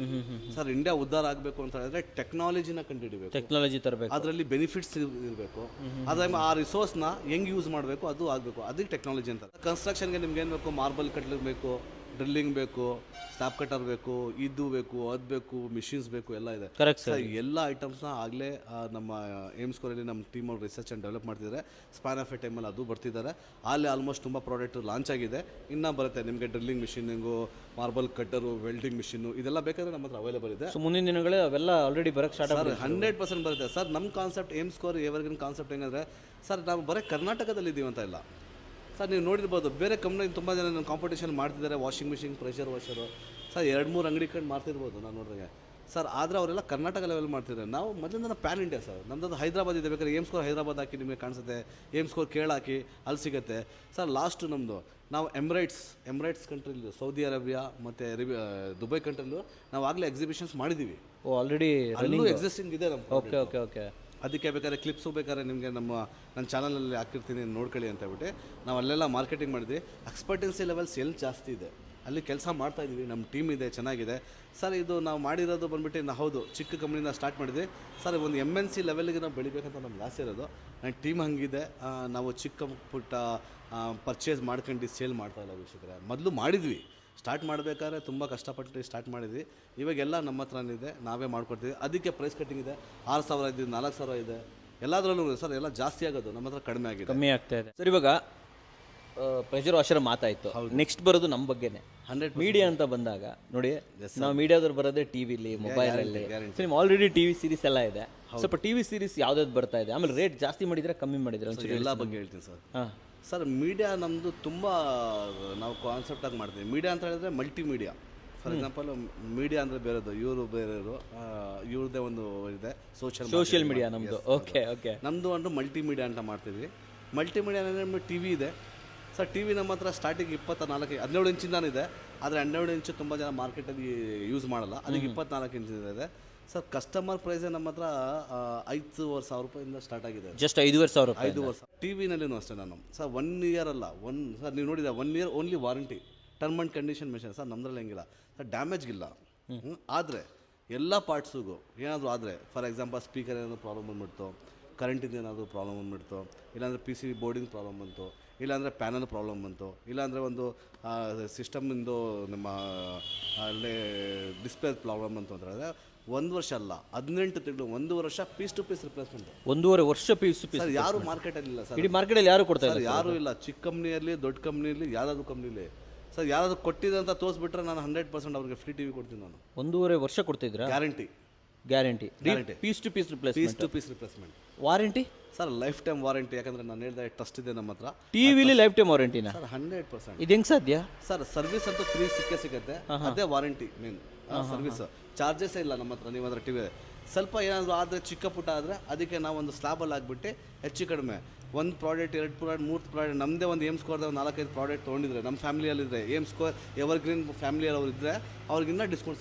ಸರ್, ಇಂಡಿಯಾ ಉದ್ಧಾರ ಆಗಬೇಕು ಅಂತ ಹೇಳಿದ್ರೆ ಟೆಕ್ನಾಲಜಿನ ಕಂಡುಹಿಡಿಬೇಕು, ಟೆಕ್ನಾಲಜಿ ತರಬೇಕು, ಅದರಲ್ಲಿ ಬೆನಿಫಿಟ್ಸ್ ಇರಬೇಕು, ಅದ್ರ ಆ ರಿಸೋರ್ಸ್ನ ಹೆಂಗೆ ಯೂಸ್ ಮಾಡಬೇಕು ಅದು ಆಗಬೇಕು, ಅದಕ್ಕೆ ಟೆಕ್ನಾಲಜಿ ಅಂತ. ಕನ್ಸ್ಟ್ರಕ್ಷನ್ಗೆ ನಿಮ್ಗೆ ಏನು ಬೇಕು, ಮಾರ್ಬಲ್ ಕಟ್ಲಿಗೆ ಬೇಕು, ಡ್ರಿಲ್ಲಿಂಗ್ ಬೇಕು, ಸ್ಲ್ಯಾಬ್ ಕಟರ್ ಬೇಕು, ಇದು ಬೇಕು, ಅದು ಬೇಕು, ಮಿಷಿನ್ಸ್ ಬೇಕು, ಎಲ್ಲ ಇದೆ ಸರ್. ಎಲ್ಲ ಐಟಮ್ಸ್ನ ಆಗಲೇ ನಮ್ಮ ಏಮ್ಸ್ಕೋರಲ್ಲಿ ನಮ್ಮ ಟೀಮ್ ಅವ್ರು ರಿಸರ್ಚ್ ಆ್ಯಂಡ್ ಡೆವಲಪ್ ಮಾಡ್ತಿದ್ದಾರೆ. ಸ್ಪ್ಯಾನ್ ಆಫ್ ಎ ಟೈಮಲ್ಲಿ ಅದು ಬರ್ತಿದ್ದಾರೆ. ಅಲ್ಲಿ ಆಲ್ಮೋಸ್ಟ್ ತುಂಬ ಪ್ರಾಡಕ್ಟ್ ಲಾಂಚ್ ಆಗಿದೆ, ಇನ್ನೂ ಬರುತ್ತೆ ನಿಮಗೆ. ಡ್ರಿಲ್ಲಿಂಗ್ ಮಿಷಿನಿಂಗು, ಮಾರ್ಬಲ್ ಕಟ್ಟರು, ವೆಲ್ಡಿಂಗ್ ಮಿಷಿನ್ನು, ಇದೆಲ್ಲ ಬೇಕಾದರೆ ನಮ್ಮ ಹತ್ರ ಅವೈಲೇಬಲ್ ಇದೆ. ಸೊ ಮುಂದಿನ ದಿನಗಳೇ ಅವೆಲ್ಲ ಆಲ್ರೆಡಿ ಬರೋಕ್ಕೆ ಸ್ಟಾರ್ಟ್ ಸರ್. 100% ಬರುತ್ತೆ ಸರ್. ನಮ್ಮ ಕಾನ್ಸೆಪ್ಟ್ ಏಮ್ಸ್ಕೋರ್ ಎವರ್ಗ್ರೀನ್ ಕಾನ್ಸೆಪ್ಟ್ ಹೆಂಗಂದರೆ ಸರ್, ನಾವು ಬರೀ ಕರ್ನಾಟಕದಲ್ಲಿ ಇದ್ದೀವಿ ಅಂತ ಇಲ್ಲ ಸರ್. ನೀವು ನೋಡಿರ್ಬೋದು ಬೇರೆ ಕಂಪ್ನಿ ತುಂಬ ಜನ ಕಾಂಪಿಟೇಷನ್ ಮಾಡ್ತಿದ್ದಾರೆ, washing machine, pressure washer sir. 2-3 ಅಂಗಡಿ ಕಂಡು ಮಾಡ್ತಿರ್ಬೋದು ನಾನು ನೋಡಿದ್ರೆ ಸರ್. ಆದರೆ ಅವರೆಲ್ಲ ಕರ್ನಾಟಕ ಲೆವೆಲ್ ಮಾಡ್ತಿದ್ದಾರೆ. ನಾವು ಮೊದಲಿಂದ ಪ್ಯಾನ್ ಇಂಡಿಯಾ ಸರ್. ನಮ್ಮದು ಹೈದರಾಬಾದ್ ಇದೆ, ಬೇಕಾದ್ರೆ ಏಮ್ಸ್ಕೋರ್ ಹೈದರಾಬಾದ್ ಹಾಕಿ ನಿಮಗೆ ಕಾಣಿಸುತ್ತೆ, ಏಮ್ಸ್ಕೋರ್ ಕೇಳ್ ಹಾಕಿ ಅಲ್ಲಿ ಸಿಗುತ್ತೆ ಸರ್. ಲಾಸ್ಟು ನಮ್ಮದು ನಾವು ಎಮ್ರೈಟ್ಸ್ ಕಂಟ್ರಿಲಿ, ಸೌದಿ ಅರೇಬಿಯಾ ಮತ್ತು ದುಬೈ ಕಂಟ್ರಿಲೂ ನಾವು ಆಗಲೇ ಎಕ್ಸಿಬಿಷನ್ಸ್ ಮಾಡಿದ್ದೀವಿ. ಆಲ್ರೆಡಿ ಅಲ್ಲೂ ಎಕ್ಸಿಸ್ಟಿಂಗ್ ಇದೆ ನಮ್ಮ. ಓಕೆ. ಅದಕ್ಕೆ ಬೇಕಾದ್ರೆ ಕ್ಲಿಪ್ಸು ಬೇಕಾದ್ರೆ ನಿಮಗೆ ನನ್ನ ಚಾನಲಲ್ಲಿ ಹಾಕಿರ್ತೀನಿ, ನೋಡ್ಕೊಳ್ಳಿ ಅಂತ ಹೇಳ್ಬಿಟ್ಟು ನಾವು ಅಲ್ಲೆಲ್ಲ ಮಾರ್ಕೆಟಿಂಗ್ ಮಾಡಿದ್ವಿ. ಎಕ್ಸ್ಪರ್ಟೆನ್ಸಿ ಲೆವೆಲ್ಸ್ ಎಲ್ಲಿ ಜಾಸ್ತಿ ಇದೆ ಅಲ್ಲಿ ಕೆಲಸ ಮಾಡ್ತಾಯಿದ್ವಿ. ನಮ್ಮ ಟೀಮ್ ಇದೆ, ಚೆನ್ನಾಗಿದೆ ಸರ್. ಇದು ನಾವು ಮಾಡಿರೋದು ಬಂದುಬಿಟ್ಟು ಹೌದು ಚಿಕ್ಕ ಕಂಪ್ನಿಯಿಂದ ಸ್ಟಾರ್ಟ್ ಮಾಡಿದ್ವಿ ಸರ್. ಒಂದು MNC ಲೆವೆಲ್ಗೆ ನಾವು ಬೆಳಿಬೇಕಂತ ನಮ್ಗೆ ಆಸೆ ಇರೋದು. ನನ್ನ ಟೀಮ್ ಹಂಗಿದೆ. ನಾವು ಚಿಕ್ಕ ಪುಟ್ಟ ಪರ್ಚೇಸ್ ಮಾಡ್ಕೊಂಡು ಸೇಲ್ ಮಾಡ್ತಾಯಿಲ್ಲ ವೀಕ್ಷಕರೇ. ಮೊದಲು ಮಾಡಿದ್ವಿ, ಸ್ಟಾರ್ಟ್ ಮಾಡಬೇಕಾದ್ರೆ ತುಂಬ ಕಷ್ಟಪಟ್ಟು ಸ್ಟಾರ್ಟ್ ಮಾಡಿದ್ವಿ. ಇವಾಗೆಲ್ಲ ನಮ್ಮ ಹತ್ರನಿದೆ, ನಾವೇ ಮಾಡ್ಕೊಡ್ತೀವಿ. ಅದಕ್ಕೆ ಪ್ರೈಸ್ ಕಟ್ಟಿಂಗ್ ಇದೆ. 6,000 ಇದೆ, 4,000 ಇದೆ, ಎಲ್ಲದರಲ್ಲೂ ಸರ್. ಎಲ್ಲ ಜಾಸ್ತಿ ಆಗೋದು, ನಮ್ಮ ಹತ್ರ ಕಡಿಮೆ ಆಗ್ತಾ ಇದೆ ಸರ್. ಇವಾಗ ಪ್ರೆಷರ್ ವಾಷರ್ ಮಾತಾಯಿತು, ನೆಕ್ಸ್ಟ್ ಬರೋದು ನಮ್ಮ ಬಗ್ಗೆನೇ. 100 ಮೀಡಿಯಾ ಅಂತ ಬಂದಾಗ ನೋಡಿ, ನಾವು ಮೀಡಿಯಾದವ್ರು ಬರೋದೇ ಟಿವಿಲಿ, ಮೊಬೈಲಲ್ಲಿ. ಸೊ ನಿಮ್ಗೆ ಆಲ್ರೆಡಿ ಟಿವಿ ಸೀರೀಸ್ ಎಲ್ಲ ಇದೆ. ಸ್ವಲ್ಪ ಟಿವಿ ಸೀರೀಸ್ ಯಾವ್ದಾದ್ರು ಬರ್ತಾ ಇದೆ, ಆಮೇಲೆ ರೇಟ್ ಜಾಸ್ತಿ ಮಾಡಿದ್ರೆ ಕಮ್ಮಿ ಮಾಡಿದ್ರೆ ಎಲ್ಲ ಬಗ್ಗೆ ಹೇಳ್ತೀನಿ ಸರ್. ಸರ್, ಮೀಡಿಯಾ ನಮ್ಮದು ತುಂಬ ನಾವು ಕಾನ್ಸೆಪ್ಟಾಗಿ ಮಾಡ್ತೀವಿ. ಮೀಡಿಯಾ ಅಂತ ಹೇಳಿದ್ರೆ ಮಲ್ಟಿಮೀಡಿಯಾ. ಫಾರ್ ಎಕ್ಸಾಂಪಲ್ ಮೀಡಿಯಾ ಅಂದರೆ ಬೇರೆದು, ಇವರು ಬೇರೆಯವರು, ಇವ್ರದ್ದೇ ಒಂದು ಇದೆ ಸೋಷಿಯಲ್ ಮೀಡಿಯಾ ನಮ್ಮದು. ಓಕೆ. ನಮ್ಮದು ಒಂದು ಮಲ್ಟಿಮೀಡಿಯಾ ಅಂತ ಮಾಡ್ತೀವಿ. ಮಲ್ಟಿಮೀಡಿಯಾ ಅಂದರೆ ನಮಗೆ ಟಿ ವಿ ಇದೆ ಸರ್. ಟಿ ವಿ ನಮ್ಮ ಹತ್ರ ಸ್ಟಾರ್ಟಿಂಗ್ 17 ಇಂಚಿಂದಾನು ಇದೆ. ಆದರೆ 12 ಇಂಚು ತುಂಬ ಜನ ಮಾರ್ಕೆಟಲ್ಲಿ ಯೂಸ್ ಮಾಡಲ್ಲ, ಅದಕ್ಕೆ 24 ಇಂಚಿಂದ ಇದೆ ಸರ್. ಕಸ್ಟಮರ್ ಪ್ರೈಸೇ ನಮ್ಮ ಹತ್ರ 5,500 ರೂಪಾಯಿಂದ ಸ್ಟಾರ್ಟ್ ಆಗಿದೆ. ಜಸ್ಟ್ 5,500 5 ವರ್ಷ. ಟಿ ವಿನಲ್ಲಿನೂ ಅಷ್ಟೇ ನಾನು ಸರ್. 1 ಇಯರ್ ಅಲ್ಲ, ಸರ್ ನೀವು ನೋಡಿದ 1 year only warranty. Term and condition machine sir. ನಮ್ಮದ್ರಲ್ಲಿ ಹೆಂಗಿಲ್ಲ ಸರ್, ಡ್ಯಾಮೇಜ್ಗಿಲ್ಲ. ಆದರೆ ಎಲ್ಲ ಪಾರ್ಟ್ಸಿಗೂ ಏನಾದರೂ ಆದರೆ, ಫಾರ್ ಎಕ್ಸಾಂಪಲ್ ಸ್ಪೀಕರ್ ಏನಾದರೂ ಪ್ರಾಬ್ಲಮ್ ಬಂದುಬಿಡ್ತು, ಕರೆಂಟಿಂದ ಏನಾದರೂ ಪ್ರಾಬ್ಲಮ್ ಬಂದುಬಿಡ್ತು, ಇಲ್ಲಾಂದರೆ ಪಿ ಸಿ ಬಿ ಬೋರ್ಡಿಂದ ಪ್ರಾಬ್ಲಮ್ ಬಂತು, ಇಲ್ಲಾಂದರೆ ಪ್ಯಾನಲ್ ಪ್ರಾಬ್ಲಮ್ ಬಂತು, ಇಲ್ಲಾಂದರೆ ಒಂದು ಸಿಸ್ಟಮಿಂದು ನಮ್ಮ ಅಲ್ಲೇ ಡಿಸ್ಪ್ಲೇ ಪ್ರಾಬ್ಲಮ್ ಬಂತು ಅಂತ ಹೇಳಿದ್ರೆ 1 ವರ್ಷ ಅಲ್ಲ 18 ತಿಂಗಳು 1 ವರ್ಷ ಪೀಸ್ ಟು ಪೀಸ್ ರಿಪ್ಲೇಸ್ಮೆಂಟ್. 1.5 ವರ್ಷ ಪೀಸ್ ಟು ಪೀಸ್ ಸರ್. ಯಾರು ಮಾರ್ಕೆಟಲ್ಲಿ ಇಲ್ಲ ಸರ್, ಇಡೀ ಮಾರ್ಕೆಟಲ್ಲಿ ಯಾರು ಕೊಡ್ತಾ ಸರ್, ಯಾರೂ ಇಲ್ಲ. ಚಿಕ್ಕ ಕಂಪ್ನಿಯಲ್ಲಿ ದೊಡ್ಡ ಕಂಪ್ನಿಯಲ್ಲಿ ಯಾವುದಾದ್ರು ಕಂಪ್ನಿಲಿ ಸರ್ ಯಾರಾದರೂ ಕೊಟ್ಟಿದೆ ಅಂತ ತೋರಿಸ್ಬಿಟ್ರೆ ನಾನು 100% ಅವ್ರಿಗೆ ಫ್ರೀ ಟಿವಿ ಕೊಡ್ತೀನಿ ನಾನು. 1.5 ವರ್ಷ ಕೊಡ್ತಿದ್ರಾ? Guarantee. Piece to piece replacement. Warranty sir life time warranty. ಯಾಕಂದರೆ ನಾನು ಹೇಳಿದೆ ಟ್ರಸ್ಟ್ ಇದೆ ನಮ್ಮ ಹತ್ರ. ಟಿವಿಲಿ ಲೈಫ್ ಟೈಮ್ ವಾರಂಟಿನ ಸರ್ 100%. ಇದು ಹೆಂಗೆ ಸಾಧ್ಯ ಸರ್? ಸರ್ವಿಸ್ ಅಂತೂ ಫ್ರೀ ಸಿಗುತ್ತೆ, ಅದೇ ವಾರಂಟಿ ಮೇನ್ ಸರ್ವಿಸ್. ಚಾರ್ಜಸ್ಸೇ ಇಲ್ಲ ನಮ್ಮ ಹತ್ರ. ನೀವು ಅದರ ಟಿವಿ ಸ್ವಲ್ಪ ಏನಾದರೂ ಆದರೆ ಚಿಕ್ಕ ಪುಟ್ಟ ಆದರೆ ಅದಕ್ಕೆ ನಾವು ಒಂದು ಸ್ಲ್ಯಾಬಲ್ಲಿ ಆಗಿಬಿಟ್ಟು ಹೆಚ್ಚು ಕಡಿಮೆ 1 ಪ್ರಾಡಕ್ಟ್ 2 ಪ್ರಾಡಕ್ಟ್ 3 ಪ್ರಾಡಕ್ಟ್ ನಮ್ಮದೇ ಒಂದು ಏಮ್ ಸ್ಕೋರ್ದಾಗ 4-5 ಪ್ರಾಡಕ್ಟ್ ತೊಗೊಂಡಿದ್ರೆ ನಮ್ಮ ಫ್ಯಾಮಿಲಿಯಲ್ಲಿದ್ದರೆ ಏಮ್ ಸ್ಕೋರ್ ಎವರ್ಗ್ರೀನ್ ಫ್ಯಾಮಿಲಿಯಲ್ಲಿ ಇದ್ದರೆ ಅವ್ರಿಗಿನ್ನ ಡಿಸ್ಕೌಂಟ್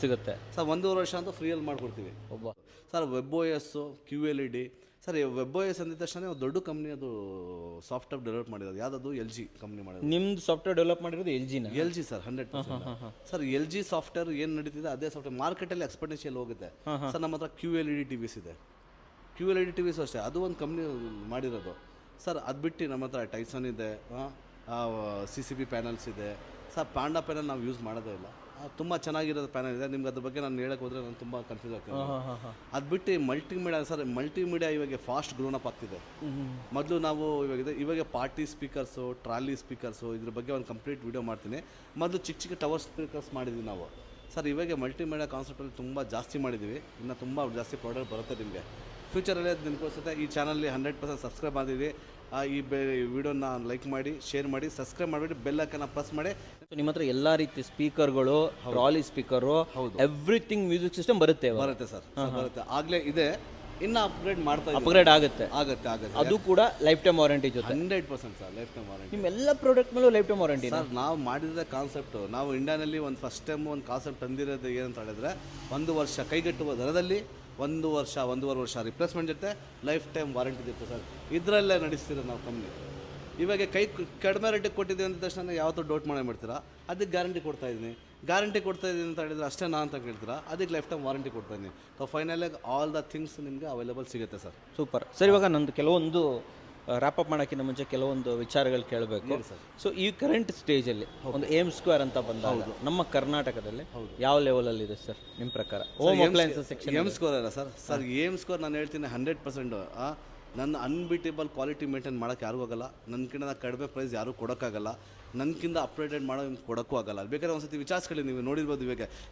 ಸಿಗುತ್ತೆ ಸರ್. 1.5 ವರ್ಷ ಅಂತೂ ಫ್ರೀಯಲ್ಲಿ ಮಾಡಿಕೊಡ್ತೀವಿ ಒಬ್ಬ sir. WebOS, QLED sir. WebOS ಅಂದಿದ ತಕ್ಷಣ ದೊಡ್ಡ ಕಂಪ್ನಿ ಅದು ಸಾಫ್ಟ್ವೇರ್ ಡೆವಲಪ್ ಮಾಡಿರೋದು. ಯಾವುದದು? LG ಕಂಪ್ನಿ ಮಾಡಿರೋದು. ನಿಮ್ದು ಸಾಫ್ಟ್ವೇರ್ ಡೆವಲಪ್ ಮಾಡಿರೋದು LG sir. 100% sir. LG software ಏನು ನಡೀತಿದೆ ಅದೇ ಸಾಫ್ಟ್ವೇರ್ ಮಾರ್ಕೆಟಲ್ಲಿ ಎಕ್ಸ್ಪೆನ್ಷಿಯಲ್ ಹೋಗುತ್ತೆ ಸರ್. ನಮ್ಮ ಹತ್ರ QLED TVs ಇದೆ. QLED TVs ಅಷ್ಟೇ, ಅದು ಒಂದು ಕಂಪ್ನಿ ಮಾಡಿರೋದು ಸರ್. ಅದು ಬಿಟ್ಟು ನಮ್ಮ ಹತ್ರ ಟೈಸನ್ ಇದೆ, CCP ಪ್ಯಾನಲ್ಸ್ ಇದೆ ಸರ್. ಪಾಂಡಾ ಪ್ಯಾನಲ್ ನಾವು ಯೂಸ್ ಮಾಡೋದೇ ಇಲ್ಲ. ತುಂಬ ಚೆನ್ನಾಗಿರೋದು ಪ್ಯಾನಲ್ ಇದೆ. ನಿಮ್ಗೆ ಅದ್ರ ಬಗ್ಗೆ ನಾನು ಹೇಳಕ್ಕೆ ಹೋದರೆ ನಾನು ತುಂಬ ಕನ್ಫ್ಯೂಸ್ ಆಗ್ತೀನಿ. ಅದು ಬಿಟ್ಟು ಮಲ್ಟಿಮೀಡಿಯಾ ಸರ್. ಮಲ್ಟಿಮೀಡಿಯಾ ಇವಾಗ ಫಾಸ್ಟ್ ಗ್ರೋನ್ ಅಪ್ ಆಗ್ತಿದೆ. ಮೊದಲು ನಾವು ಇವಾಗ ಪಾರ್ಟಿ ಸ್ಪೀಕರ್ಸು, ಟ್ರಾಲಿ ಸ್ಪೀಕರ್ಸು, ಇದ್ರ ಬಗ್ಗೆ ಒಂದು ಕಂಪ್ಲೀಟ್ ವೀಡಿಯೋ ಮಾಡ್ತೀನಿ. ಮೊದಲು ಚಿಕ್ಕ ಟವರ್ ಸ್ಪೀಕರ್ಸ್ ಮಾಡಿದ್ವಿ ನಾವು ಸರ್. ಇವಾಗ ಮಲ್ಟಿಮೀಡಿಯಾ ಕಾನ್ಸೆಪ್ಟಲ್ಲಿ ತುಂಬ ಜಾಸ್ತಿ ಮಾಡಿದ್ದೀವಿ. ಇನ್ನು ತುಂಬ ಜಾಸ್ತಿ ಪ್ರಾಡಕ್ಟ್ ಬರುತ್ತೆ ನಿಮಗೆ ಫ್ಯೂಚರಲ್ಲಿ. ಅದು ನಿಮ್ಗೋಸ್ಕರ ಈ ಚಾನಲ್ಲಿ 100% ಸಬ್ಸ್ಕ್ರೈಬ್ ಮಾಡಿದ್ದೀವಿ. ಈ ವಿಡಿಯೋನ ಲೈಕ್ ಮಾಡಿ, ಶೇರ್ ಮಾಡಿ, ಸಬ್ಸ್ಕ್ರೈಬ್ ಮಾಡಿಬಿಟ್ಟು ಬೆಲ್ ಐಕಾನ್ ಪ್ರೆಸ್ ಮಾಡಿ. ನಿಮ್ಮ ಹತ್ರ ಎಲ್ಲ ರೀತಿ ಸ್ಪೀಕರ್ಗಳು, trolley speaker, everything music system ಬರುತ್ತೆ ಸರ್. ಬರುತ್ತೆ, ಆಗಲೇ ಇದೆ. ಇನ್ನು ಅಪ್ಗ್ರೇಡ್ ಆಗುತ್ತೆ. ಅದು ಕೂಡ ಲೈಫ್ ಟೈಮ್ ವಾರಂಟಿ ಜೊತೆ 100% ಸರ್. Life time warranty. ನಿಮ್ಮ ಎಲ್ಲ ಪ್ರಾಡಕ್ಟ್ ಮೇಲೂ ಲೈಫ್ ಟೈಮ್ ವಾರಂಟಿ ಸರ್. ನಾವು ಮಾಡಿದ ಕಾನ್ಸೆಪ್ಟು, ನಾವು ಇಂಡಿಯಾನಲ್ಲಿ ಒಂದು ಫಸ್ಟ್ ಟೈಮ್ ಒಂದು ಕಾನ್ಸೆಪ್ಟ್ ತಂದಿರೋದು ಏನಂತ ಹೇಳಿದ್ರೆ 1 ವರ್ಷ ಕೈಗೆಟುವ ದರದಲ್ಲಿ 1 ವರ್ಷ 1.5 ವರ್ಷ ರಿಪ್ಲೇಸ್ಮೆಂಟ್ ಜೊತೆ ಲೈಫ್ ಟೈಮ್ ವಾರಂಟಿ ಇರುತ್ತೆ ಸರ್. ಇದರಲ್ಲೇ ನಡೆಸ್ತಿರೋದು ನಾವು ಕಂಪ್ನಿ. ಇವಾಗ ಕಡಿಮೆ ರೇಟಿಗೆ ಕೊಟ್ಟಿದ್ದೀವಿ ಅಂದ ತಕ್ಷಣ ಯಾವತ್ತೂ ಡೌಟ್ ಮಾಡ್ತೀರಾ? ಅದಕ್ಕೆ ಗ್ಯಾರಂಟಿ ಕೊಡ್ತಾಯಿದ್ದೀನಿ ಅಂತ ಹೇಳಿದ್ರೆ ಅಷ್ಟೇ ನಾ ಅಂತ ಕೇಳ್ತೀರಾ? ಅದಕ್ಕೆ ಲೈಫ್ ಟೈಮ್ ವಾರಂಟಿ ಕೊಡ್ತಾಯಿದ್ದೀನಿ. ಸೊ ಫೈನಲಾಗಿ ಆಲ್ ದ ಥಿಂಗ್ಸ್ ನಿಮಗೆ ಅವೈಲೇಬಲ್ ಸಿಗುತ್ತೆ ಸರ್. Super sir. ಇವಾಗ ನಂದು ಕೆಲವೊಂದು ರ್ಯಾಪಪ್ ಮಾಡೋಕ್ಕಿಂತ ಮುಂಚೆ ಕೆಲವೊಂದು ವಿಚಾರಗಳು ಕೇಳಬೇಕು. ಸೊ ಈ ಕರೆಂಟ್ ಸ್ಟೇಜಲ್ಲಿ ಒಂದು ಏಮ್ ಸ್ಕ್ವೇರ್ ಅಂತ ಬಂದಾಗ ನಮ್ಮ ಕರ್ನಾಟಕದಲ್ಲಿ ಯಾವ ಲೆವೆಲಲ್ಲಿ ಇದೆ ಸರ್ ನಿಮ್ಮ ಪ್ರಕಾರ? ಹೋಮ್ ಅಪ್ಲೈನ್ಸಸ್ ಸೆಕ್ಷನ್ ಏಮ್ ಸ್ಕೋರ್ ಅಲ್ಲ ಸರ್. ಏಮ್ ಸ್ಕೋರ್ ನಾನು ಹೇಳ್ತೀನಿ 100%. ನನ್ನ ಅನ್ಬಿಟೇಬಲ್ ಕ್ವಾಲಿಟಿ ಮೇಂಟೈನ್ ಮಾಡೋಕ್ಕೆ ಯಾರಿಗೂ ಆಗಲ್ಲ. ನನ್ಕಿಂತ ಕಡಿಮೆ ಪ್ರೈಸ್ ಯಾರೂ ಕೊಡೋಕ್ಕಾಗಲ್ಲ. ನನ್ಕಿಂತ ಅಪ್ಡೇಟೆಡ್ ಮಾಡೋ ಕೊಡೋಕ್ಕೂ ಆಗಲ್ಲ. ಬೇಕಾದ್ರೆ ಒಂದು ಸತಿ ವಿಚಾರಿಸ್ಕೊಳ್ಳಿ, ನೀವು ನೋಡಿರ್ಬೋದು.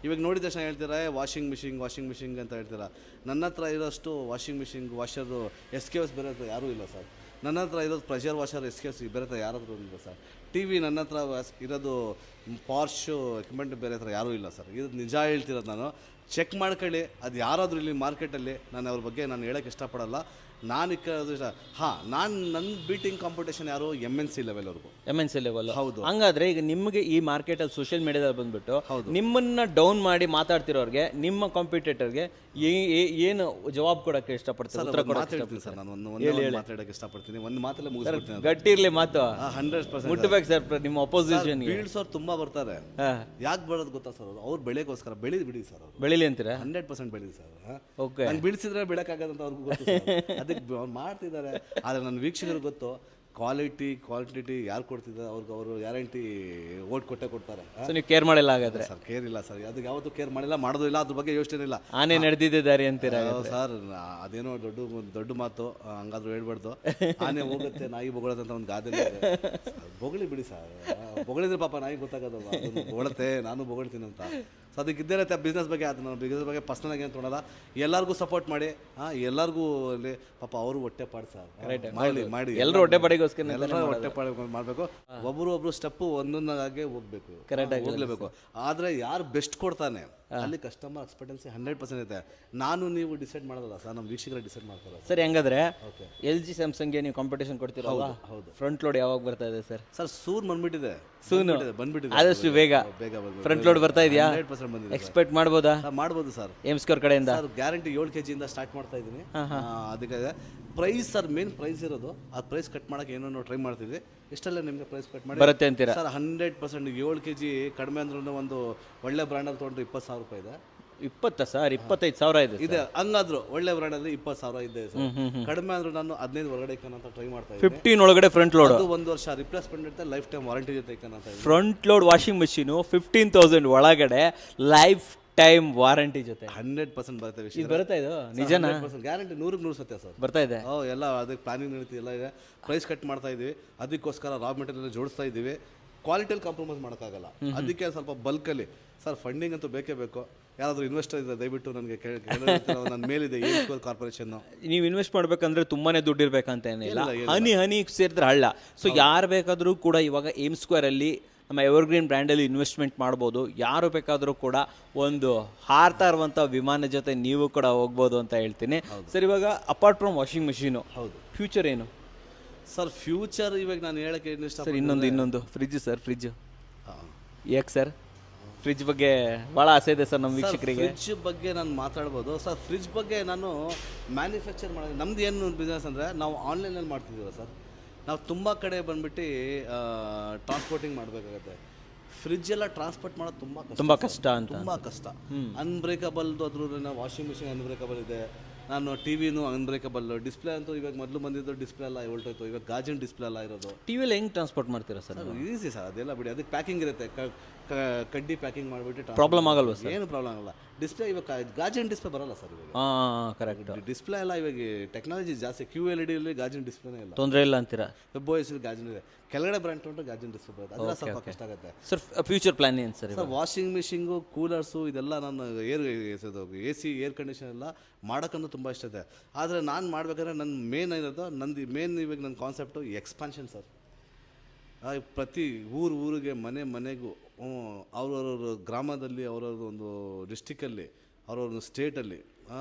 ಇವಾಗ ನೋಡಿದ ತಕ್ಷಣ ಹೇಳ್ತೀರಾ ವಾಷಿಂಗ್ ಮಿಷಿನ್ ಅಂತ ಹೇಳ್ತೀರಾ. ನನ್ನ ಹತ್ರ ಇರೋಷ್ಟು ವಾಷರು SKS ಬೇರೆ ಯಾರೂ ಇಲ್ಲ ಸರ್. ನನ್ನ ಹತ್ರ ಇರೋದು ಪ್ರೆಷರ್ ವಾಷರ್ SKS ಬೇರೆ ಯಾರಾದರೂ ಇಲ್ಲ ಸರ್. TV ನನ್ನ ಹತ್ರ ಇರೋದು ಪಾರ್ಶು ಎಕ್ವಿಪ್ಮೆಂಟ್ ಬೇರೆ ಹತ್ರ ಯಾರೂ ಇಲ್ಲ ಸರ್. ಇದು ನಿಜ ಹೇಳ್ತಿರೋದು. ನಾನು ಚೆಕ್ ಮಾಡ್ಕೊಳ್ಳಿ. ಅದು ಯಾರಾದರೂ ಇಲ್ಲಿ ಮಾರ್ಕೆಟಲ್ಲಿ ನಾನು ಅವ್ರ ಬಗ್ಗೆ ನಾನು ಹೇಳೋಕ್ಕೆ ಇಷ್ಟಪಡಲ್ಲ. ನಾನು ಇಕ್ಕೋದು ನನ್ನ ಬೀಟಿಂಗ್ ಕಾಂಪಿಟೇಷನ್ ಯಾರು MNC ಲೆವೆಲ್ವರೆಗೂ. MNC level. ಹೌದು. ಹಂಗಾದ್ರೆ ಈಗ ನಿಮಗೆ ಈ ಮಾರ್ಕೆಟಲ್ಲಿ ಸೋಷಿಯಲ್ ಮೀಡಿಯಾದಲ್ಲಿ ಬಂದ್ಬಿಟ್ಟು ನಿಮ್ಮನ್ನ ಡೌನ್ ಮಾಡಿ ಮಾತಾಡ್ತಿರೋರಿಗೆ, ನಿಮ್ಮ ಕಾಂಪಿಟೇಟರ್ಗೆ ಏನು ಜವಾಬ್ ಕೊಡೋಕ್ಕೆ ಇಷ್ಟಪಡ್ತೀನಿ ಸರ್? ನಾನು ಮಾತಾಡೋಕ್ಕೆ ಇಷ್ಟಪಡ್ತೀನಿ. ಒಂದು ಮಾತಲ್ಲೇ ಮುಗಿಸ್ಬಿಡ್ತೀನಿ. ಗಟ್ಟಿ ಇರಲಿ ಮಾತು. 100% ಮುಟ್ಟಬೇಕು ಸರ್. ನಿಮ್ಮ ಅಪೋಸಿಷನ್ ಬೀಳ್ಸೋರು ತುಂಬ ಬರ್ತಾರೆ. ಯಾಕೆ ಬರೋದು ಗೊತ್ತಾ ಸರ್? ಅವ್ರು ಬೆಳೆಗೋಸ್ಕರ ಬಿಡಿ ಸರ್. ಅವ್ರು ಬೆಳಿಲಿ ಅಂತೀರಾ? 100% ಬೆಳೀಲಿ ಸರ್. ಓಕೆ. ನಾನು ಬೀಳ್ಸಿದ್ರೆ ಬೆಳಕಾಗದಂತ ಅವ್ರಿಗೂ ಗೊತ್ತು. ಅದಕ್ಕೆ ಮಾಡ್ತಿದ್ದಾರೆ. ಆದರೆ ನನ್ನ ವೀಕ್ಷಕರಿಗೆ ಗೊತ್ತು ಕ್ವಾಲಿಟಿ ಯಾರು ಕೊಡ್ತಿದ್ದಾರೆ ಅವರು ಗ್ಯಾರಂಟಿ ಓಟ್ ಕೊಡ್ತಾರೆ. ನೀವು ಕೇರ್ ಮಾಡಿಲ್ಲ ಹಾಗಾದ್ರೆ? ಸರ್ ಕೇರ್ ಇಲ್ಲ ಸರ್. ಅದಕ್ಕೆ ಯಾವತ್ತೂ ಕೇರ್ ಮಾಡಿಲ್ಲ, ಮಾಡೋದು ಇಲ್ಲ, ಅದ್ರ ಬಗ್ಗೆ ಯೋಚನೆ ಇಲ್ಲ. ಆನೆ ನಡೆದಿದ್ದಾರೆ ಅಂತೀರಾ ಸರ್? ಅದೇನೋ ದೊಡ್ಡ ಮಾತು, ಹಂಗಾದ್ರೂ ಹೇಳ್ಬಾರ್ದು. ಆನೆ ಹೋಗುತ್ತೆ, ನಾಯಿ ಬೊಗಳದಂತ ಒಂದು ಗಾದೆ ಬೊಗಳಿ ಬಿಡಿ ಸರ್. ಬೊಗಳಿದ್ರೆ ಪಾಪ ನಾಯಿ ಗೊತ್ತಾಗೋದಲ್ಲ, ಬೊಗಳುತ್ತೆ, ನಾನು ಬೊಗಳ್ತೀನಿ ಅಂತ. ಸೊ ಅದಕ್ಕೆ ಇದ್ದೇ ಇರುತ್ತೆ ಬಿಸ್ನೆಸ್ ಬಗ್ಗೆ. ಅದು ನಾನು ಬಿಸ್ನೆಸ್ ಬಗ್ಗೆ ಪರ್ಸನಲ್ ಆಗಿ ಏನು ತೊಗೊಳಲ್ಲ. ಎಲ್ಲರಿಗೂ ಸಪೋರ್ಟ್ ಮಾಡಿ, ಎಲ್ಲರಿಗೂ ಅಲ್ಲಿ ಪಾಪ ಅವರು ಹೊಟ್ಟೆ ಪಾಡು ಸರ್. ಮಾಡಿ ಎಲ್ಲರೂ ಹೊಟ್ಟೆ ಪಾಡಿಗೋಸ್ಕರ ಹೊಟ್ಟೆ ಪಾಡು ಮಾಡಬೇಕು. ಒಬ್ರು ಸ್ಟೆಪ್ಪು ಒಂದೊಂದಾಗೆ ಹೋಗ್ಲೇಬೇಕು. ಆದರೆ ಯಾರು ಬೆಸ್ಟ್ ಕೊಡ್ತಾನೆ ಅಲ್ಲಿ ಕಸ್ಟಮರ್ ಎಕ್ಸ್ಪೆಕ್ಟೆನ್ಸಿ 100% ಇದೆ. ನಾನು ನೀವು ಡಿಸೈಡ್ ಮಾಡೋದಲ್ಲ ಸರ್, ನಮ್ಮ ವೀಕ್ಷಕರ ಡಿಸೈಡ್ ಮಾಡ್ತಾರೆ. ಸರ್ ಹೆಂಗಾದ್ರೆ LG ಸ್ಯಾಮ್ಸಂಗ್ಗೆ ನೀವು ಕಾಂಪಿಟೇಷನ್ ಕೊಡ್ತೀರಲ್ಲ? ಹೌದು. ಫ್ರಂಟ್ ಲೋಡ್ ಯಾವಾಗ ಬರ್ತಾ ಇದೆ ಸರ್? ಸೂನ್ ಬಂದ್ಬಿಟ್ಟಿದೆ. ಆದಷ್ಟು ಬೇಗ ಫ್ರಂಟ್ ಲೋಡ್ ಬರ್ತಾ ಇದೆಯಾ? ಎಕ್ಸ್ಪೆಕ್ಟ್ ಮಾಡ್ಬೋದು ಸರ್. ಏಮ್ ಸ್ಕೋರ್ ಕಡೆಯಿಂದ ಗ್ಯಾರಂಟಿ 7 kg ಇಂದ ಸ್ಟಾರ್ಟ್ ಮಾಡ್ತಾ ಇದ್ದೀನಿ. ಅದಕ್ಕೆ ಪ್ರೈಸ್ ಸರ್ ಮೇನ್ ಪ್ರೈಸ್ ಇರೋದು. ಆ ಪ್ರೈಸ್ ಕಟ್ ಮಾಡೋಕೆ ಏನೋ ಟ್ರೈ ಮಾಡ್ತಿದ್ವಿ. ಇಷ್ಟೆಲ್ಲ ನಿಮಗೆ ಪ್ರೈಸ್ ಕಟ್ ಮಾಡಿ ಬರುತ್ತೆ ಅಂತೀರಾ ಸರ್. 100% 7 kg ಕಡಿಮೆ ಅಂದ್ರೂ ಒಂದು ಒಳ್ಳೆ ಬ್ರ್ಯಾಂಡಲ್ಲಿ ತೊಗೊಂಡ್ರೆ 20,000 ರೂಪಾಯಿ ಇದೆ. 20 ಸರ್ 25,000 ಇದೆ ಹಂಗಾದ್ರು ಒಳ್ಳೆ ಬ್ರ್ಯಾಂಡಲ್ಲಿ 20,000 ಇದೆ ಸರ್. ಕಡಿಮೆ ಅಂದ್ರೂ ನಾನು 15 ಒಳಗಡೆ ಅಂತ ಟ್ರೈ ಮಾಡ್ತಾ ಇದ್ದೀನಿ. 15 ಒಳಗಡೆ ಫ್ರಂಟ್ ಲೋಡ್, ಅದು 1 ವರ್ಷ ರಿಪ್ಲೇಸ್ಮೆಂಟ್ ಇರುತ್ತೆ, ಲೈಫ್ ಟೈಮ್ ವಾರಂಟಿ ಜೊತೆ ಅಂತ ಇದ್ದೀನಿ. ಫ್ರಂಟ್ ಲೋಡ್ ವಾಷಿಂಗ್ ಮಿಷಿನು 15,000 ಒಳಗಡೆ ಲೈಫ್ ಟೈಮ್ ವಾರಂಟಿ ಜೊತೆ 100% ಬರುತ್ತೆ ವಿಷಯ. ಇದು ಬರುತ್ತಾ ಇದು ನಿಜನಾ? ಗ್ಯಾರಂಟಿ 100% ಸತ್ಯ ಸರ್. ಬರ್ತಾ ಇದೆ ಎಲ್ಲ ಅದಕ್ಕೆ ಪ್ಲಾನಿಂಗ್ ನಡೀತಿ ಎಲ್ಲ ಇದೆ. ಪ್ರೈಸ್ ಕಟ್ ಮಾಡ್ತಾ ಇದೀವಿ, ಅದಕ್ಕೋಸ್ಕರ ರಾ ಮೆಟೀರಿಯಲ್ ಜೋಡಿಸ್ತಾ ಇದ್ದೀವಿ. ಕ್ವಾಲಿಟಿಯಲ್ಲಿ ಕಾಂಪ್ರಮೈಸ್ ಮಾಡೋಕ್ಕಾಗಲ್ಲ, ಅದಕ್ಕೆ ಸ್ವಲ್ಪ ಬಲ್ಕಲ್ಲಿ ಸರ್. ಫಂಡಿಂಗ್ ಅಂತೂ ಬೇಕೇ ಬೇಕು. ಯಾರಾದರೂ ಇನ್ವೆಸ್ಟರ್ ಇದ್ದರೆ ದಯವಿಟ್ಟು ನನಗೆ ನನ್ನ ಮೇಲಿದೆ ಏಮ್ ಕಾರ್ಪೊರೇಷನ್. ನೀವು ಇನ್ವೆಸ್ಟ್ ಮಾಡ್ಬೇಕಂದ್ರೆ ತುಂಬಾನೇ ದುಡ್ಡು ಇರ್ಬೇಕಂತ ಏನಿಲ್ಲ, ಹನಿ ಸೇರಿದ್ರೆ ಹಳ್ಳ. ಸೊ ಯಾರು ಬೇಕಾದರೂ ಕೂಡ ಇವಾಗ ಏಮ್ ಸ್ಕ್ವೇರಲ್ಲಿ ನಮ್ಮ ಎವರ್ಗ್ರೀನ್ ಬ್ರ್ಯಾಂಡಲ್ಲಿ ಇನ್ವೆಸ್ಟ್ಮೆಂಟ್ ಮಾಡ್ಬೋದು. ಯಾರು ಬೇಕಾದರೂ ಕೂಡ ಒಂದು ಹಾರ್ತಾ ಇರುವಂಥ ವಿಮಾನ ಜೊತೆ ನೀವು ಕೂಡ ಹೋಗ್ಬೋದು ಅಂತ ಹೇಳ್ತೀನಿ ಸರ್. ಇವಾಗ ಅಪಾರ್ಟ್ ಫ್ರಮ್ ವಾಷಿಂಗ್ ಮಿಷಿನು, ಹೌದು, ಫ್ಯೂಚರ್ ಏನು ಸರ್? ಫ್ಯೂಚರ್ ಇವಾಗ ನಾನು ಹೇಳಕ್ಕೆ ಏನು ಇಷ್ಟ ಸರ್, ಇನ್ನೊಂದು ಫ್ರಿಜ್ ಸರ್. ಫ್ರಿಜ್ ಯಾಕೆ ಸರ್? ಫ್ರಿಜ್ ಬಗ್ಗೆ ಭಾಳ ಆಸೆ ಇದೆ ಸರ್ ನಮ್ಮ ವೀಕ್ಷಕರಿಗೆ. ಫ್ರಿಜ್ ಬಗ್ಗೆ ನಾನು ಮಾತಾಡ್ಬೋದು ಸರ್. ಫ್ರಿಜ್ ಬಗ್ಗೆ ನಾನು ಮ್ಯಾನುಫ್ಯಾಕ್ಚರ್ ಮಾಡೋದು ನಮ್ದು ಏನು ಬಿಸ್ನೆಸ್ ಅಂದರೆ ನಾವು ಆನ್ಲೈನಲ್ಲಿ ಮಾಡ್ತಿದ್ದೀವಿ ಸರ್. ನಾವು ತುಂಬ ಕಡೆ ಬಂದ್ಬಿಟ್ಟು ಟ್ರಾನ್ಸ್ಪೋರ್ಟಿಂಗ್ ಮಾಡಬೇಕಾಗತ್ತೆ. ಫ್ರಿಜ್ ಎಲ್ಲ ಟ್ರಾನ್ಸ್ಪೋರ್ಟ್ ಮಾಡೋದು ತುಂಬ ಕಷ್ಟ ಅಂತ, ತುಂಬ ಕಷ್ಟ. ಅನ್ಬ್ರೇಕಬಲ್ದು ಅದ್ರೂ ವಾಷಿಂಗ್ ಮಿಷಿನ್ ಅನ್ಬ್ರೇಕಬಲ್ ಇದೆ. ನಾನು ಟಿ ವಿನೂ ಅನ್ಬ್ರೇಕಬಲ್. ಡಿಸ್ಪ್ಲೇ ಅಂತೂ ಇವಾಗ ಮೊದಲು ಬಂದಿದ್ದು ಡಿಸ್ಪ್ಲೇ ಎಲ್ಲ ಹೊಲ್ಟೋಯ್ತು, ಇವಾಗ ಗಾಜಿನ ಡಿಸ್ಪ್ಲೇ ಎಲ್ಲ ಇರೋದು. ಟಿ ವಿಯಲ್ಲಿ ಹೆಂಗೆ ಟ್ರಾನ್ಸ್ಪೋರ್ಟ್ ಮಾಡ್ತೀರಾ ಸರ್? ಈಸಿ ಸರ್, ಅದೆಲ್ಲ ಬಿಡಿ. ಅದಕ್ಕೆ ಪ್ಯಾಕಿಂಗ್ ಇರುತ್ತೆ, ಕಡ್ಡಿ ಪ್ಯಾಕಿಂಗ್ ಮಾಡಿಬಿಟ್ಟು. ಪ್ರಾಬ್ಲಮ್ ಆಗಲ್ವಾ ಸರ್? ಏನು ಪ್ರಾಬ್ಲಮ್ ಆಗಲ್ಲ. ಡಿಸ್ಪ್ಲೇ ಇವಾಗ ಗಾಜಿನ ಡಿಸ್ಪ್ಲೇ ಬರಲ್ಲ ಸರ್ ಇವಾಗ. ಹಾಂ ಕರೆಕ್ಟ್. ಡಿಸ್ಪ್ಲೇ ಎಲ್ಲ ಇವಾಗ ಟೆಕ್ನಾಲಜಿ ಜಾಸ್ತಿ. QLEDಯಲ್ಲಿ ಗಾಜಿನ ಡಿಸ್ಪ್ಲೇನೇ ಇಲ್ಲ, ತೊಂದರೆ ಇಲ್ಲ ಅಂತೀರಾ? WebOS ಗಾಜಿನ ಇದೆ. ಕೆಳಗಡೆ ಬ್ರ್ಯಾಂಡ್ ಉಂಟು ಗಾಜಿನ ಡಿಸ್ಪ್ಲೇ ಬರುತ್ತೆ, ಅದೆಲ್ಲ ಸ್ವಲ್ಪ ಕಷ್ಟ ಆಗುತ್ತೆ ಸರ್. ಫ್ಯೂಚರ್ ಪ್ಲಾನ್ ಏನು ಸರ್? ಸರ್ ವಾಷಿಂಗ್ ಮಿಷಿನ್ಗು, ಕೂಲರ್ಸು ಇದೆಲ್ಲ ನಾನು AC ಏರ್ ಕಂಡೀಷನ್ ಎಲ್ಲ ಮಾಡೋಕ್ಕಂತೂ ತುಂಬ ಇಷ್ಟ ಇದೆ. ಆದರೆ ನಾನು ಮಾಡಬೇಕಾದ್ರೆ ನನ್ನ ಮೇನ್ ಇರೋದು ಮೇನ್ ಇವಾಗ ನನ್ನ ಕಾನ್ಸೆಪ್ಟು ಎಕ್ಸ್ಪಾನ್ಷನ್ ಸರ್. ಪ್ರತಿ ಊರಿಗೆ ಮನೆಗೂ ಅವ್ರವ್ರ ಗ್ರಾಮದಲ್ಲಿ, ಅವ್ರವ್ರ ಒಂದು ಡಿಸ್ಟಿಕಲ್ಲಿ, ಅವ್ರವ್ರ ಸ್ಟೇಟಲ್ಲಿ,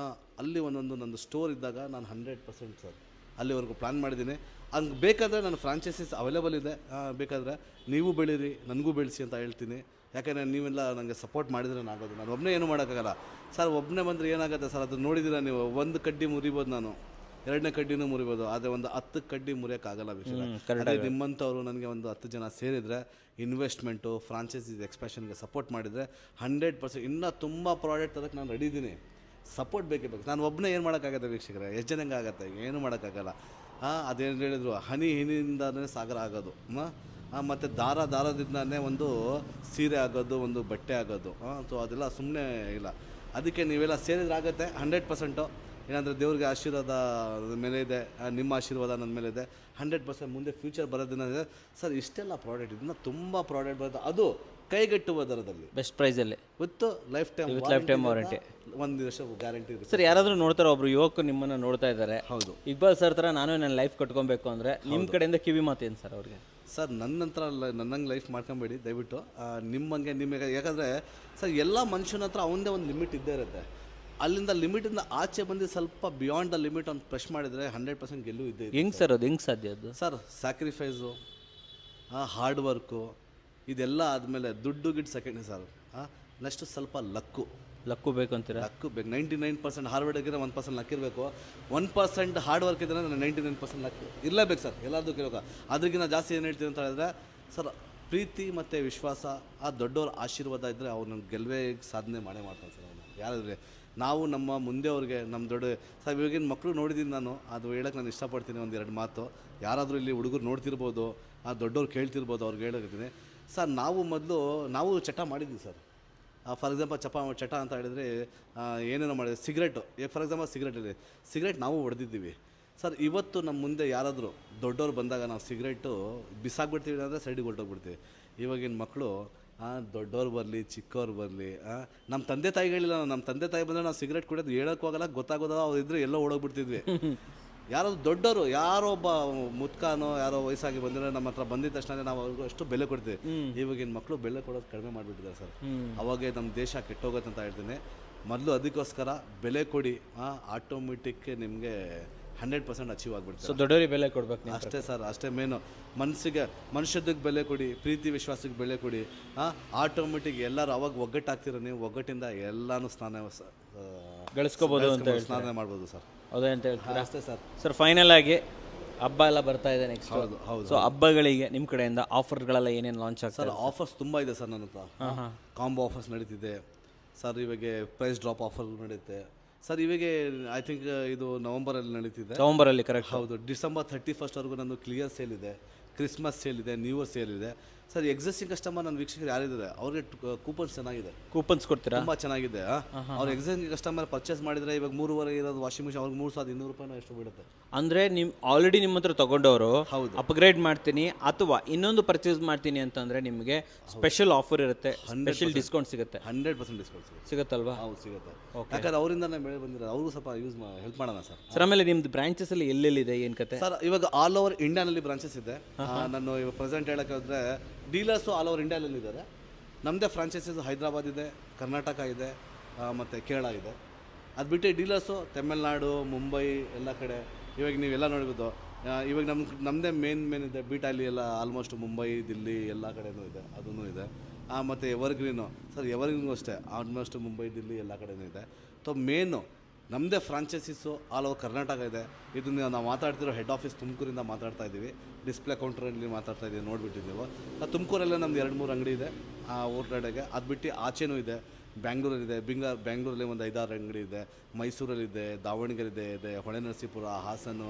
ಅಲ್ಲಿ ಒಂದೊಂದು ನಂದು ಸ್ಟೋರ್ ಇದ್ದಾಗ ನಾನು 100% ಸರ್ ಅಲ್ಲಿವರೆಗೂ ಪ್ಲ್ಯಾನ್ ಮಾಡಿದ್ದೀನಿ. ಹಂಗೆ ಬೇಕಾದರೆ ನನ್ನ ಫ್ರಾಂಚೈಸೀಸ್ ಅವೈಲೇಬಲ್ ಇದೆ. ಬೇಕಾದರೆ ನೀವು ಬೆಳೀರಿ, ನನಗೂ ಬೆಳೆಸಿ ಅಂತ ಹೇಳ್ತೀನಿ. ಯಾಕಂದರೆ ನೀವೆಲ್ಲ ನನಗೆ ಸಪೋರ್ಟ್ ಮಾಡಿದ್ರೆ ಆಗೋದು. ನಾನು ಒಬ್ಬನೇ ಏನೂ ಮಾಡೋಕ್ಕಾಗಲ್ಲ ಸರ್. ಒಬ್ಬನೇ ಬಂದರೆ ಏನಾಗುತ್ತೆ ಸರ್, ಅದು ನೋಡಿದ್ದೀರಾ ನೀವು. ಒಂದು ಕಡ್ಡಿ ಮುರಿಬೋದು ನಾನು, 2ನೇ ಕಡ್ಡಿನೂ ಮುರಿಬೋದು, ಆದರೆ ಒಂದು 10 ಕಡ್ಡಿ ಮುರಿಯೋಕ್ಕಾಗಲ್ಲ ವಿಷಯ. ಅದೇ ನಿಮ್ಮಂಥವ್ರು ನನಗೆ ಒಂದು 10 ಜನ ಸೇರಿದರೆ, ಇನ್ವೆಸ್ಟ್ಮೆಂಟು, ಫ್ರಾಂಚೈಸೀಸ್ ಎಕ್ಸ್ಪ್ಯಾಷನ್ಗೆ ಸಪೋರ್ಟ್ ಮಾಡಿದರೆ 100% ಇನ್ನೂ ತುಂಬ ಪ್ರಾಡಕ್ಟ್ ತರಕ್ಕೆ ನಾನು ರೆಡಿ ಇದ್ದೀನಿ. ಸಪೋರ್ಟ್ ಬೇಕೇ ಬೇಕು. ನಾನು ಒಬ್ಬನೇ ಏನು ಮಾಡೋಕ್ಕಾಗತ್ತೆ ವೀಕ್ಷಕರೇ? ಎಷ್ಟು ಜನಂಗೆ ಆಗುತ್ತೆ? ಏನು ಮಾಡೋಕ್ಕಾಗಲ್ಲ. ಅದೇನು ಹೇಳಿದ್ರು, ಹನಿಯಿಂದನೇ ಸಾಗರ ಆಗೋದು. ಮತ್ತು ದಾರದಿಂದನೇ ಒಂದು ಸೀರೆ ಆಗೋದು, ಒಂದು ಬಟ್ಟೆ ಆಗೋದು. ಸೊ ಅದೆಲ್ಲ ಸುಮ್ಮನೆ ಇಲ್ಲ. ಅದಕ್ಕೆ ನೀವೆಲ್ಲ ಸೇರಿದ್ರೆ ಆಗುತ್ತೆ 100%. ಏನಂದರೆ ದೇವ್ರಿಗೆ ಆಶೀರ್ವಾದ ಮೇಲೆ ಇದೆ, ನಿಮ್ಮ ಆಶೀರ್ವಾದ ನನ್ನ ಮೇಲೆ ಇದೆ. 100% ಮುಂದೆ ಫ್ಯೂಚರ್ ಬರೋದೇನಿದೆ ಸರ್. ಇಷ್ಟೆಲ್ಲ ಪ್ರಾಡಕ್ಟ್ ಇದನ್ನ ತುಂಬ ಪ್ರಾಡಕ್ಟ್ ಬರುತ್ತೆ, ಅದು ಕೈಗೆಟ್ಟುವ ದರದಲ್ಲಿ, ಬೆಸ್ಟ್ ಪ್ರೈಸಲ್ಲಿ, ವಿತ್ ಲೈಫ್ ಟೈಮ್ ವಾರಂಟಿ, 1 ವರ್ಷ ಗ್ಯಾರಂಟಿ ಇರುತ್ತೆ ಸರ್. ಯಾರಾದರೂ ನೋಡ್ತಾರೆ, ಒಬ್ರು ಯುವಕರು ನಿಮ್ಮನ್ನು ನೋಡ್ತಾ ಇದ್ದಾರೆ, ಹೌದು, ಇಕ್ಬಾಲ್ ಸರ್ ಥರ ನಾನು ನನ್ನ ಲೈಫ್ ಕಟ್ಕೊಬೇಕು ಅಂದರೆ ನಿಮ್ಮ ಕಡೆಯಿಂದ ಕಿವಿ ಮಾತೇನು ಸರ್ ಅವ್ರಿಗೆ? ಸರ್ ನನ್ನ ಹತ್ರ ನನ್ನಂಗೆ ಲೈಫ್ ಮಾಡ್ಕೊಂಬೇಡಿ ದಯವಿಟ್ಟು. ನಿಮಗೆ ಯಾಕಂದರೆ ಸರ್ ಎಲ್ಲ ಮನುಷ್ಯನ ಹತ್ರ ಅವನದೇ ಒಂದು ಲಿಮಿಟ್ ಇದ್ದೇ ಇರುತ್ತೆ. ಅಲ್ಲಿಂದ ಲಿಮಿಟಿಂದ ಆಚೆ ಬಂದು ಸ್ವಲ್ಪ ಬಿಯಾಂಡ್ ದ ಲಿಮಿಟ್ ಒಂದು ಪ್ರೆಶ್ ಮಾಡಿದರೆ 100% ಗೆಲ್ಲೂ ಇದ್ದೇ. ಹೆಂಗೆ ಸರ್ ಅದು? ಹೆಂಗೆ ಸಾಧ್ಯ ಅದು ಸರ್? ಸ್ಯಾಕ್ರಿಫೈಸು, ಹಾರ್ಡ್ ವರ್ಕು, ಇದೆಲ್ಲ ಆದಮೇಲೆ ದುಡ್ಡು ಗಿಡ್ ಸೆಕೆಂಡ್ ಸರ್. ನೆಕ್ಸ್ಟ್ ಸ್ವಲ್ಪ ಲಕ್ಕು ಬೇಕು ಅಂತೀರಾ? ಲಕ್ಕು ಬೇಕು. 99% ಹಾರ್ಡ್ ವರ್ಕ್ ಇದ್ದರೆ 1% ಲಕ್ ಇರಬೇಕು. 1% ಹಾರ್ಡ್ ವರ್ಕ್ ಇದ್ದರೆ 99% ಲಕ್ ಇರಲೇಬೇಕು ಸರ್. ಎಲ್ಲಾರ್ದು ಕೇಳೋಕೆ ಅದ್ರಿಗಿಂತ ಜಾಸ್ತಿ ಏನು ಹೇಳ್ತೀನಿ ಅಂತ ಹೇಳಿದ್ರೆ ಸರ್, ಪ್ರೀತಿ ಮತ್ತು ವಿಶ್ವಾಸ, ಆ ದೊಡ್ಡವ್ರ ಆಶೀರ್ವಾದ ಇದ್ದರೆ ಅವ್ರನ್ನ ಗೆಲ್ಲುವೆ ಸಾಧನೆ ಮಾಡ್ತಾನೆ ಸರ್. ಅವನು ಯಾರಾದರೆ ನಾವು ನಮ್ಮ ಮುಂದೆ ಅವ್ರಿಗೆ ನಮ್ಮ ದೊಡ್ಡ ಸರ್ ಇವಾಗಿನ ಮಕ್ಕಳು ನೋಡಿದ್ದೀನಿ ನಾನು. ಅದು ಹೇಳೋಕ್ಕೆ ನಾನು ಇಷ್ಟಪಡ್ತೀನಿ. 1-2 ಮಾತು ಯಾರಾದರೂ ಇಲ್ಲಿ ಹುಡುಗರು ನೋಡ್ತಿರ್ಬೋದು, ದೊಡ್ಡವ್ರು ಕೇಳ್ತಿರ್ಬೋದು, ಅವ್ರಿಗೆ ಹೇಳೋಕ್ಕಿದ್ದೀನಿ ಸರ್. ನಾವು ಚಟ ಮಾಡಿದ್ವಿ ಸರ್. ಫಾರ್ ಎಕ್ಸಾಂಪಲ್ ಚಟ ಅಂತ ಹೇಳಿದರೆ ಏನೇನೋ ಮಾಡಿದ್ವಿ. ಸಿಗರೇಟು, ಫಾರ್ ಎಕ್ಸಾಂಪಲ್ ಸಿಗರೇಟ್ ನಾವು ಹೊಡೆದಿದ್ದೀವಿ ಸರ್. ಇವತ್ತು ನಮ್ಮ ಮುಂದೆ ಯಾರಾದರೂ ದೊಡ್ಡವ್ರು ಬಂದಾಗ ನಾವು ಸಿಗರೇಟು ಬಿಸಾಕ್ಬಿಡ್ತೀವಿ ಅಂದರೆ ಸೈಡಿಗೆ ಹೊರಟೋಗ್ಬಿಡ್ತೀವಿ. ಇವಾಗಿನ ಮಕ್ಕಳು ದೊಡ್ಡವ್ರು ಬರಲಿ, ಚಿಕ್ಕವ್ರು ಬರಲಿ, ನಮ್ಮ ತಂದೆ ತಾಯಿಗಳಿಲ್ಲ. ನಮ್ಮ ತಂದೆ ತಾಯಿ ಬಂದರೆ ನಾವು ಸಿಗರೇಟ್ ಕುಡಿಯೋದು ಹೇಳೋಕ್ಕೂ ಆಗಲ್ಲ, ಗೊತ್ತಾಗೋದ. ಅವ್ರು ಇದ್ದರೆ ಎಲ್ಲೋ ಓಡೋಗ್ಬಿಡ್ತಿದ್ವಿ. ಯಾರಾದ್ರು ದೊಡ್ಡವರು, ಯಾರೋ ಒಬ್ಬ ಮುತ್ಕಾನೋ ಯಾರೋ ವಯಸ್ಸಾಗಿ ಬಂದರೆ ನಮ್ಮ ಹತ್ರ ಬಂದಿದ್ದ ತಕ್ಷಣ ನಾವು ಅವ್ರಿಗೂ ಅಷ್ಟು ಬೆಲೆ ಕೊಡ್ತೀವಿ. ಇವಾಗಿನ ಮಕ್ಕಳು ಬೆಲೆ ಕೊಡೋದು ಕಡಿಮೆ ಮಾಡಿಬಿಟ್ಟಿದ್ದಾರೆ ಸರ್. ಅವಾಗೇ ನಮ್ಮ ದೇಶ ಕೆಟ್ಟೋಗುತ್ತೆ ಅಂತ ಹೇಳ್ತೀನಿ. ಮೊದಲು ಅದಕ್ಕೋಸ್ಕರ ಬೆಲೆ ಕೊಡಿ, ಆಟೋಮೆಟಿಕ್ ನಿಮಗೆ 100% ಅಚೀವ್ ಆಗಿಬಿಡ್ತಾರೆ. ಸೊ ದೊಡ್ಡವರಿಗೆ ಬೆಲೆ ಕೊಡ್ಬೇಕು ಅಷ್ಟೇ ಸರ್, ಅಷ್ಟೇ ಮೇನು. ಮನುಷ್ಯದಕ್ಕೆ ಬೆಲೆ ಕೊಡಿ, ಪ್ರೀತಿ ವಿಶ್ವಾಸಕ್ಕೆ ಬೆಲೆ ಕೊಡಿ. ಆಟೋಮೆಟಿಕ್ ಎಲ್ಲರೂ ಅವಾಗ ಒಗ್ಗಟ್ಟಾಗ್ತೀರ ನೀವು. ಒಗ್ಗಟ್ಟಿಂದ ಎಲ್ಲಾನು ಗಳಿಸ್ಕೋಬೋದು ಅಂತ ಸ್ನಾನ ಮಾಡ್ಬೋದು ಸರ್. ಅದೇ ಅಂತ ಹೇಳ್ತೀರಾ? ಅಷ್ಟೇ ಸರ್. ಸರ್ ಫೈನಲ್ ಆಗಿ ಹಬ್ಬ ಎಲ್ಲ ಬರ್ತಾ ಇದೆ ನೆಕ್ಸ್ಟ್. ಹೌದು ಹೌದು ಸೊ ಹಬ್ಬಗಳಿಗೆ ನಿಮ್ಮ ಕಡೆಯಿಂದ ಆಫರ್ಗಳೆಲ್ಲ ಏನೇನು ಲಾಂಚ್ ಆಗ್ತದೆ? ಸರ್ ಆಫರ್ಸ್ ತುಂಬ ಇದೆ ಸರ್ ನನ್ನ ಹತ್ರ. ಕಾಂಬೋ ಆಫರ್ಸ್ ನಡೀತಿದೆ ಸರ್. ಇವಾಗ ಪ್ರೈಸ್ ಡ್ರಾಪ್ ಆಫರ್ ನಡೆಯುತ್ತೆ ಸರ್. ಇವಾಗ ಐ ಥಿಂಕ್ ಇದು ನವಂಬರಲ್ಲಿ ನಡೀತಿದೆ. ನವಂಬರಲ್ಲಿ ಕರೆಕ್ಟ್. ಹೌದು. ಡಿಸೆಂಬರ್ 31 ನಂದು ಕ್ಲಿಯರ್ ಸೇಲ್ ಇದೆ, ಕ್ರಿಸ್ಮಸ್ ಸೇಲ್ ಇದೆ, ನ್ಯೂ ಇಯರ್ ಸೇಲ್ ಇದೆ ಸರ್. ಎಕ್ಸಿಸ್ಟಿಂಗ್ ಕಸ್ಟಮರ್ ನನ್ನ ವೀಕ್ಷಕರು ಯಾರಿದ್ದಾರೆ ಅವ್ರಿಗೆ ಕೂಪನ್ಸ್ ಚೆನ್ನಾಗಿದೆ, ಕೂಪನ್ಸ್ ಕೊಡ್ತೀರಾ? ತುಂಬ ಚೆನ್ನಾಗಿದೆ. ಅವ್ರು ಎಕ್ಸಿಸ್ಟಿಂಗ್ ಕಸ್ಟಮರ್ ಪರ್ಚೇಸ್ ಮಾಡಿದರೆ ಇವಾಗ 3,500 ಇರೋದು ವಾಷಿಂಗ್ ಮಿಷಿನ್ ಅವ್ರಿಗೆ 3,200 ರೂಪಾಯಿನೋ ಎಷ್ಟು ಬೀಳುತ್ತೆ. ಅಂದರೆ ನಿಮ್ಮ ಆಲ್ರೆಡಿ ನಿಮ್ಮ ಹತ್ರ ತಗೊಂಡವರು ಹೌದು. ಅಪ್ಗ್ರೇಡ್ ಮಾಡ್ತೀನಿ ಅಥವಾ ಇನ್ನೊಂದು ಪರ್ಚೇಸ್ ಮಾಡ್ತೀನಿ ಅಂತಂದರೆ ನಿಮಗೆ ಸ್ಪೆಷಲ್ ಆಫರ್ ಇರುತ್ತೆ, ಸ್ಪೆಷಲ್ ಡಿಸ್ಕೌಂಟ್ ಸಿಗುತ್ತೆ. 100% ಡಿಸ್ಕೌಂಟ್ ಸಿಗುತ್ತಲ್ವಾ? ಹೌದು ಸಿಗುತ್ತೆ. ಯಾಕಂದ್ರೆ ಅವರಿಂದನೇ ಬೆಳೆ ಬಂದಿರೋ ಅವ್ರಿಗೂ ಸ್ವಲ್ಪ ಹೆಲ್ಪ್ ಮಾಡೋಣ ಸರ್. ಸರ್ ಆಮೇಲೆ ನಿಮ್ದು ಬ್ರಾಂಚಸ್ ಅಲ್ಲಿ ಎಲ್ಲೆಲ್ಲಿದೆ, ಏನು ಕತೆ ಸರ್? ಇವಾಗ ಆಲ್ ಓವರ್ ಇಂಡಿಯಾನಲ್ಲಿ ಬ್ರಾಂಚಸ್ ಇದೆ. ನಾನು ಇವಾಗ ಪ್ರೆಸೆಂಟ್ ಹೇಳಕ್ಕೆ ಹೋದರೆ ಡೀಲರ್ಸು ಆಲ್ ಓವರ್ ಇಂಡಿಯಾದಲ್ಲಿ ಇದ್ದಾರೆ. ನಮ್ಮದೇ ಫ್ರಾಂಚೈಸೀಸ್ ಹೈದರಾಬಾದ್ ಇದೆ, ಕರ್ನಾಟಕ ಇದೆ, ಮತ್ತು ಕೇರಳ ಇದೆ. ಅದು ಬಿಟ್ಟು ಡೀಲರ್ಸು ತಮಿಳ್ನಾಡು, ಮುಂಬೈ ಎಲ್ಲ ಕಡೆ ಇವಾಗ ನೀವೆಲ್ಲ ನೋಡ್ಬೋದು. ಇವಾಗ ನಮ್ಮದೇ ಮೇನ್ ಇದೆ. ಬೀಟಾಲಿ ಎಲ್ಲ ಆಲ್ಮೋಸ್ಟ್ ಮುಂಬೈ, ದಿಲ್ಲಿ ಎಲ್ಲ ಕಡೆನೂ ಇದೆ, ಅದೂ ಇದೆ. ಮತ್ತು ಎವರ್ಗ್ರೀನು ಸರ್, ಎವರ್ಗ್ರೀನು ಅಷ್ಟೇ ಆಲ್ಮೋಸ್ಟ್ ಮುಂಬೈ, ದಿಲ್ಲಿ ಎಲ್ಲ ಕಡೆನೂ ಇದೆ. ಸೊ ಮೇನು ನಮ್ಮದೇ ಫ್ರಾಂಚೈಸೀಸು ಆಲ್ ಓವರ್ ಕರ್ನಾಟಕ ಇದೆ. ಇದನ್ನು ನಾವು ಮಾತಾಡ್ತಿರೋ ಹೆಡ್ ಆಫೀಸ್ ತುಮಕೂರಿಂದ ಮಾತಾಡ್ತಾ ಇದ್ದೀವಿ. ಡಿಸ್ಪ್ಲೇ ಕೌಂಟ್ರಲ್ಲಿ ಮಾತಾಡ್ತಾ ಇದ್ದೀವಿ, ನೋಡಿಬಿಟ್ಟಿದ್ದೀವಿ. ತುಮಕೂರಲ್ಲೇ ನಮ್ದು 2-3 ಅಂಗಡಿ ಇದೆ ಊರ್ಗಡೆಗೆ. ಅದು ಬಿಟ್ಟು ಆಚೆನೂ ಇದೆ. ಬ್ಯಾಂಗ್ಳೂರಲ್ಲಿದೆ, ಬ್ಯಾಂಗ್ಳೂರಲ್ಲಿ ಒಂದು 5-6 ಅಂಗಡಿ ಇದೆ. ಮೈಸೂರಲ್ಲಿದೆ, ದಾವಣಗೆರೆ ಇದೆ, ಹೊಳೆನರಸೀಪುರ, ಹಾಸನ,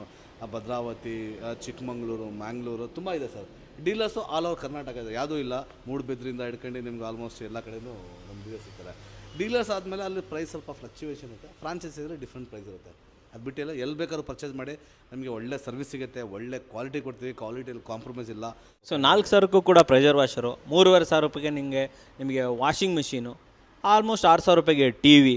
ಭದ್ರಾವತಿ, ಚಿಕ್ಕಮಂಗ್ಳೂರು, ಮ್ಯಾಂಗ್ಳೂರು ತುಂಬ ಇದೆ sir. Dealers all over Karnataka ಇದೆ, ಯಾವುದೂ ಇಲ್ಲ. ಮೂಡುಬಿದ್ರಿಂದ ಹಿಡ್ಕೊಂಡು ನಿಮ್ಗೆ ಆಲ್ಮೋಸ್ಟ್ ಎಲ್ಲ ಕಡೆಯೂ ನಮ್ಮ ಡೀಲರ್ಸ್ ಸಿಗ್ತಾರೆ. ಡೀಲರ್ಸ್ ಆದಮೇಲೆ ಅಲ್ಲಿ ಪ್ರೈಸ್ ಸ್ವಲ್ಪ ಫ್ಲಕ್ಚುವೇಷನ್ ಇರುತ್ತೆ. ಫ್ರಾಂಚೈಸ್ ಇದ್ದರೆ ಡಿಫ್ರೆಂಟ್ ಪ್ರೈಸ್ ಇರುತ್ತೆ. ಅದು ಬಿಟ್ಟೆಲ್ಲ ಎಲ್ಲಿ ಬೇಕಾದ್ರೂ ಪರ್ಚೇಸ್ ಮಾಡಿ ನಮಗೆ ಒಳ್ಳೆ ಸರ್ವಿಸ್ ಸಿಗುತ್ತೆ, ಒಳ್ಳೆ ಕ್ವಾಲಿಟಿ ಕೊಡ್ತೀವಿ. ಕ್ವಾಲಿಟಿಯಲ್ಲಿ ಕಾಂಪ್ರಮೈಸ್ ಇಲ್ಲ. ಸೊ 4,000ಕ್ಕೂ ಕೂಡ ಪ್ರೆಷರ್ ವಾಷರು, 3,500 ರೂಪಾಯಿಗೆ ನಿಮಗೆ ವಾಷಿಂಗ್ ಮಿಷಿನು, ಆಲ್ಮೋಸ್ಟ್ 6,000 ರೂಪಾಯಿಗೆ ಟಿ ವಿ.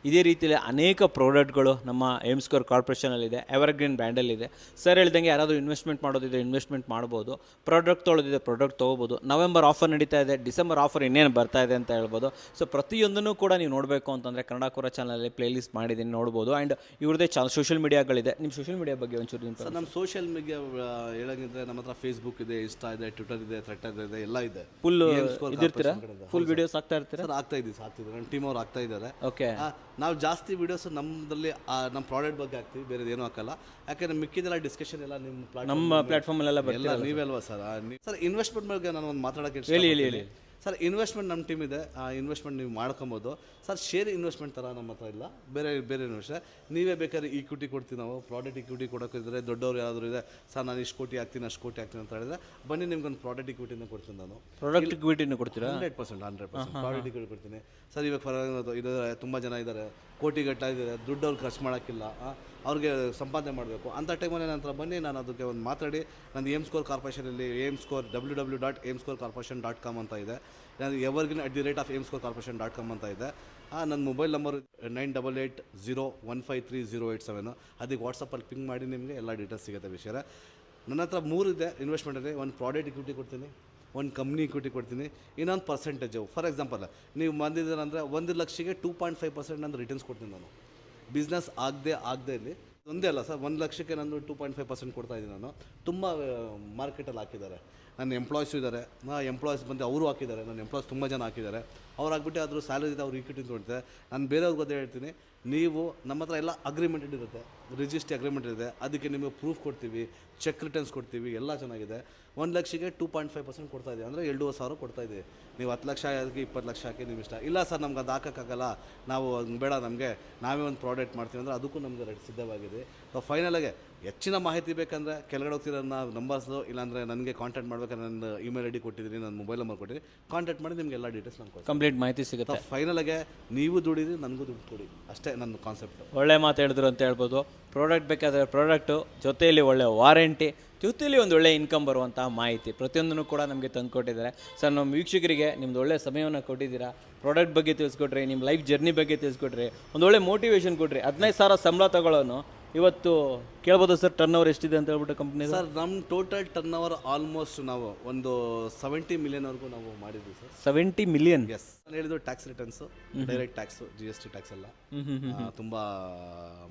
ಇದೇ ರೀತಿಯಲ್ಲಿ ಅನೇಕ ಪ್ರಾಡಕ್ಟ್ಗಳು ನಮ್ಮ ಏಮ್ ಸ್ಕ್ವೇರ್ ಕಾರ್ಪೊರೇಷನಲ್ಲಿದೆ, ಎವರ್ಗ್ರೀನ್ ಬ್ರ್ಯಾಂಡಲ್ಲಿದೆ. ಸರ್ ಹೇಳ್ದಂಗೆ ಯಾರಾದರೂ ಇನ್ವೆಸ್ಟ್ಮೆಂಟ್ ಮಾಡೋದಿದೆ ಇನ್ವೆಸ್ಟ್ಮೆಂಟ್ ಮಾಡ್ಬೋದು, ಪ್ರಾಡಕ್ಟ್ ತೊಗೊಳ್ಳೋದಿದೆ ಪ್ರಾಡಕ್ಟ್ ತೊಗೋಬೋದು. ನವೆಂಬರ್ ಆಫರ್ ನಡೀತಾ ಇದೆ, ಡಿಸೆಂಬರ್ ಆಫರ್ ಇನ್ನೇನು ಬರ್ತಾ ಇದೆ ಅಂತ ಹೇಳ್ಬೋದು. ಸೊ ಪ್ರತಿಯೊಂದನ್ನು ಕೂಡ ನೀವು ನೋಡಬೇಕು ಅಂತಂದರೆ ಕನ್ನಡ ಕೋರ ಚಾನಲಲ್ಲಿ ಪ್ಲೇಲಿಸ್ಟ್ ಮಾಡಿದ್ದೀನಿ, ನೋಡ್ಬೋದು. ಆ್ಯಂಡ್ ಇವ್ರದ್ದೇ ಸೋಷಿಯಲ್ ಮೀಡಿಯಾಗಳಿದೆ. ನಿಮ್ಮ ಸೋಷಿಯಲ್ ಮೀಡಿಯಾ ಬಗ್ಗೆ ಒಂಚೂರು ಸರ್? ನಮ್ಮ ಸೋಷಿಯಲ್ ಮೀಡಿಯಾ ಹೇಳೋಂಗಿದ್ರೆ ನಮ್ಮ ಹತ್ರ ಫೇಸ್ಬುಕ್ ಇದೆ, ಇನ್ಸ್ಟಾ ಇದೆ, ಟ್ವಿಟರ್ ಇದೆ, ಥ್ರೆಟರ್ ಇದೆ, ಎಲ್ಲ ಇದೆ. ಫುಲ್ ಇದಿರ್ತೀರಾ? ಫುಲ್ ವೀಡಿಯೋಸ್ ಆಗ್ತಾ ಇರ್ತೀರಾ? ಸರ್ ಆಗ್ತಾ ಇದ್ದೀವಿ, ನನ್ನ ಟೀಮ್ ಅವ್ರು ಆಗ್ತಾ ಇದ್ದಾರೆ. ಓಕೆ. ನಾವು ಜಾಸ್ತಿ ವೀಡಿಯೋಸ್ ನಮ್ಮದಲ್ಲಿ ನಮ್ಮ ಪ್ರಾಡಕ್ಟ್ ಬಗ್ಗೆ ಹಾಕ್ತೀವಿ, ಬೇರೆ ಏನೂ ಹಾಕಲ್ಲ. ಯಾಕೆಂದ್ರೆ ಮಿಕ್ಕಿದೆಲ್ಲ ಡಿಸ್ಕಷನ್ ಎಲ್ಲ ನಮ್ಮ ಪ್ಲಾಟ್ಫಾರ್ಮಲ್ಲೆಲ್ಲ ಎಲ್ಲ ನೀವಲ್ವಾ ಸರ್? ಸರ್ ಇನ್ವೆಸ್ಟ್ಮೆಂಟ್ ಬಗ್ಗೆ ನಾನು ಒಂದು ಮಾತಾಡೋಕ್ಕೆ ಹೇಳಿ. ಸರ್ ಇನ್ವೆಸ್ಟ್ಮೆಂಟ್ ನಮ್ಮ ಟೀಮ್ ಇದೆ. ಇನ್ವೆಸ್ಟ್ಮೆಂಟ್ ನೀವು ಮಾಡ್ಕೊಬೋದು ಸರ್. ಶೇರ್ ಇನ್ವೆಸ್ಟ್ಮೆಂಟ್ ಥರ ನಮ್ಮ ಹತ್ರ ಇಲ್ಲ, ಬೇರೆ ಇನ್ವೆಸ್ಟ್. ನೀವೇ ಬೇಕಾದ್ರೆ ಈಕ್ವಿಟಿ ಕೊಡ್ತೀವಿ ನಾವು. ಪ್ರಾಡಕ್ಟ್ ಈಕ್ವಿಟಿ ಕೊಡೋಕ್ಕಿದ್ರೆ ದೊಡ್ಡವ್ರು ಯಾರಾದರೂ ಇದೆ, ಸರ್ ನಾನು ಇಷ್ಟು ಕೋಟಿ ಹಾಕ್ತೀನಿ, ಅಷ್ಟು ಕೋಟಿ ಹಾಕ್ತೀನಿ ಅಂತ ಹೇಳಿದ್ರೆ ಬನ್ನಿ, ನಿಮ್ಗೊಂದು ಪ್ರಾಡಕ್ಟ್ ಈಕ್ವಿಟಿನ ಕೊಡ್ತೀನಿ ನಾನು. ಪ್ರಾಡಕ್ಟ್ ಈಕ್ವಿಟಿನ ಕೊಡ್ತೀರಾ? 100% ಪ್ರಾಡಕ್ಟ್ ಈಕ್ವಿಟಿ ಕೊಡ್ತೀನಿ ಸರ್. ಇವಾಗ ಇದ್ದಾರೆ, ತುಂಬ ಜನ ಇದ್ದಾರೆ, ಕೋಟಿಗಟ್ಟಲೆ ಇದ್ದಾರೆ, ದುಡ್ಡು ಅವ್ರು ಖರ್ಚು ಮಾಡೋಕ್ಕಿಲ್ಲ, ಅವ್ರಿಗೆ ಸಂಪಾದನೆ ಮಾಡಬೇಕು ಅಂತ ಟೈಮಲ್ಲಿ ನನ್ನ ಹತ್ರ ಬನ್ನಿ. ನಾನು ಅದಕ್ಕೆ ಒಂದು ಮಾತಾಡಿ, ನಂದು ಏಮ್ ಸ್ಕೋರ್ ಕಾರ್ಪೊರೇಷನಲ್ಲಿ www.aimscorecorporation.com ಅಂತ ಇದೆ. ನಾನು ಎವರ್ಗ್ರೀನ್ @aimscorecorporation.com ಅಂತ ಇದೆ. ನನ್ನ ಮೊಬೈಲ್ ನಂಬರ್ 9880153087. ಅದಕ್ಕೆ ವಾಟ್ಸಪ್ಪಲ್ಲಿ ಪಿಂಗ್ ಮಾಡಿ ನಿಮಗೆ ಎಲ್ಲ ಡೀಟೇಲ್ಸ್ ಸಿಗುತ್ತೆ ವಿಷಯ. ನನ್ನ ಹತ್ರ 3 ಇದೆ ಇನ್ವೆಸ್ಟ್ಮೆಂಟಲ್ಲಿ. ಒಂದು ಪ್ರಾಡಕ್ಟ್ ಇಕ್ವಿಟಿ ಕೊಡ್ತೀನಿ, ಒಂದು ಕಂಪ್ನಿ ಇಕ್ವಿಟಿ ಕೊಡ್ತೀನಿ, ಇನ್ನೊಂದು ಪರ್ಸೆಂಟೇಜು. ಫಾರ್ ಎಕ್ಸಾಂಪಲ್ ನೀವು ಬಂದಿದ್ದೀರಂದರೆ 1 ಲಕ್ಷಕ್ಕೆ 2.5% ನಾನು ರಿಟರ್ನ್ಸ್ ಕೊಡ್ತೀನಿ. ನಾನು ಬಿಸ್ನೆಸ್ ಆಗದೆ ಇಲ್ಲಿ ಒಂದೇ ಅಲ್ಲ ಸರ್, 1 ಲಕ್ಷಕ್ಕೆ ನಾನು 2.5% ಕೊಡ್ತಾ ಇದ್ದೀನಿ. ನಾನು ತುಂಬ ಮಾರ್ಕೆಟಲ್ಲಿ ಹಾಕಿದ್ದಾರೆ. ನನ್ನ ಎಂಪ್ಲಾಯ್ಸು ಇದ್ದಾರೆ, ಎಂಪ್ಲಾಯ್ಸ್ ಬಂದು ಅವರು ಹಾಕಿದ್ದಾರೆ. ನನ್ನ ಎಂಪ್ಲಾಯ್ಸ್ ತುಂಬ ಜನ ಹಾಕಿದ್ದಾರೆ. ಅವ್ರು ಹಾಕ್ಬಿಟ್ಟು ಅದ್ರ ಸ್ಯಾಲರಿ ಇದೆ, ಅವ್ರು ಈಕ್ವಿಟಿ ತೊಗೊಳ್ತಾರೆ. ನಾನು ಬೇರೆಯವ್ರಿಗೆ ಅದೇ ಹೇಳ್ತೀನಿ, ನೀವು ನಮ್ಮ ಹತ್ರ ಎಲ್ಲ ಅಗ್ರಿಮೆಂಟೆಡ್ ಇರುತ್ತೆ, ರಿಜಿಸ್ಟ್ರಿ ಅಗ್ರಿಮೆಂಟ್ ಇದೆ. ಅದಕ್ಕೆ ನಿಮಗೆ ಪ್ರೂಫ್ ಕೊಡ್ತೀವಿ, ಚೆಕ್ ರಿಟರ್ನ್ಸ್ ಕೊಡ್ತೀವಿ, ಎಲ್ಲ ಚೆನ್ನಾಗಿದೆ. 1 ಲಕ್ಷಕ್ಕೆ 2.5% ಕೊಡ್ತಾ ಇದ್ದೀವಿ, ಅಂದರೆ 2,500 ಕೊಡ್ತಾ ಇದ್ದೀವಿ. ನೀವು 10 ಲಕ್ಷ ಅದಕ್ಕೆ 20 ಲಕ್ಷ ಹಾಕಿ ನೀವು ಇಷ್ಟ. ಇಲ್ಲ ಸರ್ ನಮ್ಗೆ ಅದು ಹಾಕೋಕ್ಕಾಗಲ್ಲ, ನಾವು ಬೇಡ, ನಮಗೆ ನಾವೇ ಒಂದು ಪ್ರಾಡಕ್ಟ್ ಮಾಡ್ತೀವಿ ಅಂದರೆ ಅದಕ್ಕೂ ನಮಗೆ ರೆಡಿ ಸಿದ್ಧವಾಗಿದೆ. ಸೊ ಫೈನಲಾಗೆ ಹೆಚ್ಚಿನ ಮಾಹಿತಿ ಬೇಕಂದರೆ ಕೆಳಗಡೆ ಹೋಗ್ತಿರೋ ನಂಬರ್ಸು, ಇಲ್ಲಾಂದರೆ ನನಗೆ ಕಾಂಟ್ಯಾಕ್ಟ್ ಮಾಡ್ಬೇಕಾದ್ರೆ ನನ್ನ ಇಮೇಲ್ ID ಕೊಟ್ಟಿದ್ದೀನಿ, ನನ್ನ ಮೊಬೈಲ್ ನಂಬರ್ ಕೊಟ್ಟಿದ್ದೀನಿ. ಕಾಂಟ್ಯಾಕ್ಟ್ ಮಾಡಿ ನಿಮಗೆ ಎಲ್ಲ ಡೀಟೇಲ್ಸ್ ನಾನು ಕೊಡ್ತೀನಿ, ಕಂಪ್ಲೀಟ್ ಮಾಹಿತಿ ಸಿಗುತ್ತೆ. ಫೈನಲಾಗೆ ನೀವು ದುಡಿದ್ರಿ, ನನಗೂ ದುಡ್ಡು ಕೊಡಿ, ಅಷ್ಟೇ ನನ್ನ ಕಾನ್ಸೆಪ್ಟ್. ಒಳ್ಳೆ ಮಾತು ಹೇಳಿದ್ರು ಅಂತ ಹೇಳ್ಬೋದು. ಪ್ರಾಡಕ್ಟ್ ಬೇಕಾದರೆ ಪ್ರಾಡಕ್ಟು, ಜೊತೆಯಲ್ಲಿ ಒಳ್ಳೆ ವಾರಂಟಿ, ಜೊತೆಯಲ್ಲಿ ಒಂದು ಒಳ್ಳೆ ಇನ್ಕಮ್ ಬರುವಂಥ ಮಾಹಿತಿ ಪ್ರತಿಯೊಂದನ್ನು ಕೂಡ ನಮಗೆ ತಂದುಕೊಟ್ಟಿದ್ದಾರೆ. ಸರ್ ನಮ್ಮ ವೀಕ್ಷಕರಿಗೆ ನಿಮ್ಮದು ಒಳ್ಳೆ ಸಮಯವನ್ನು ಕೊಟ್ಟಿದ್ದೀರಾ. ಪ್ರಾಡಕ್ಟ್ ಬಗ್ಗೆ ತಿಳಿಸ್ಕೊಟ್ರಿ, ನಿಮ್ಮ ಲೈಫ್ ಜರ್ನಿ ಬಗ್ಗೆ ತಿಳಿಸ್ಕೊಟ್ರಿ, ಒಂದು ಒಳ್ಳೆ ಮೋಟಿವೇಶನ್ ಕೊಟ್ರಿ. 15,000 ಸಂಬಳ ತಗೊಳ್ಳೋನು ಇವತ್ತು ಕೇಳ್ಬೋದು ಸರ್ ಟರ್ನ್ ಓವರ್ ಎಷ್ಟಿದೆ ಅಂತ ಹೇಳ್ಬಿಟ್ಟು ಕಂಪ್ನಿ? ಸರ್ ನಮ್ಮ ಟೋಟಲ್ ಟರ್ನ್ ಓವರ್ ಆಲ್ಮೋಸ್ಟ್ ನಾವು ಒಂದು 70 ಮಿಲಿಯನ್ವರೆಗೂ ನಾವು ಮಾಡಿದ್ವಿ ಸರ್. 70 ಮಿಲಿಯನ್? ಎಸ್. ನಾನು ಹೇಳಿದ್ದು tax returns, direct tax, GST tax ಎಲ್ಲ ತುಂಬ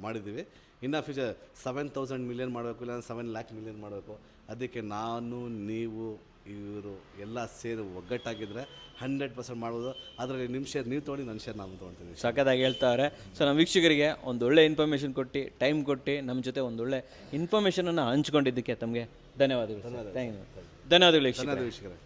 ಮಾಡಿದ್ದೀವಿ. ಇನ್ನು ಫ್ಯೂಚರ್ 7,000 ಮಿಲಿಯನ್ ಮಾಡಬೇಕು, ಇಲ್ಲ 7 ಲ್ಯಾಕ್ ಮಿಲಿಯನ್ ಮಾಡಬೇಕು. ಅದಕ್ಕೆ ನಾನು, ನೀವು, ಇವರು ಎಲ್ಲ ಸೇರಿ ಒಗ್ಗಟ್ಟಾಗಿದ್ದರೆ 100% ಮಾಡ್ಬೋದು. ಅದರಲ್ಲಿ ನಿಮ್ಮ ಶೇರ್ ನೀವು ತೊಗೊಂಡು ನನ್ನ ಶೇರ್ ನಾನು ತೊಗೊಳ್ತೀನಿ. ಸಖತ್ತಾಗಿ ಹೇಳ್ತಾವ್ರೆ. ಸೊ ನಮ್ಮ ವೀಕ್ಷಕರಿಗೆ ಒಂದು ಒಳ್ಳೆ ಇನ್ಫಾರ್ಮೇಷನ್ ಕೊಟ್ಟು ಟೈಮ್ ಕೊಟ್ಟು ನಮ್ಮ ಜೊತೆ ಒಂದೊಳ್ಳೆ ಇನ್ಫಾರ್ಮೇಷನನ್ನು ಹಂಚ್ಕೊಂಡಿದ್ದಕ್ಕೆ ತಮಗೆ ಧನ್ಯವಾದಗಳು. ಧನ್ಯವಾದಗಳು ವೀಕ್ಷಕರೇ.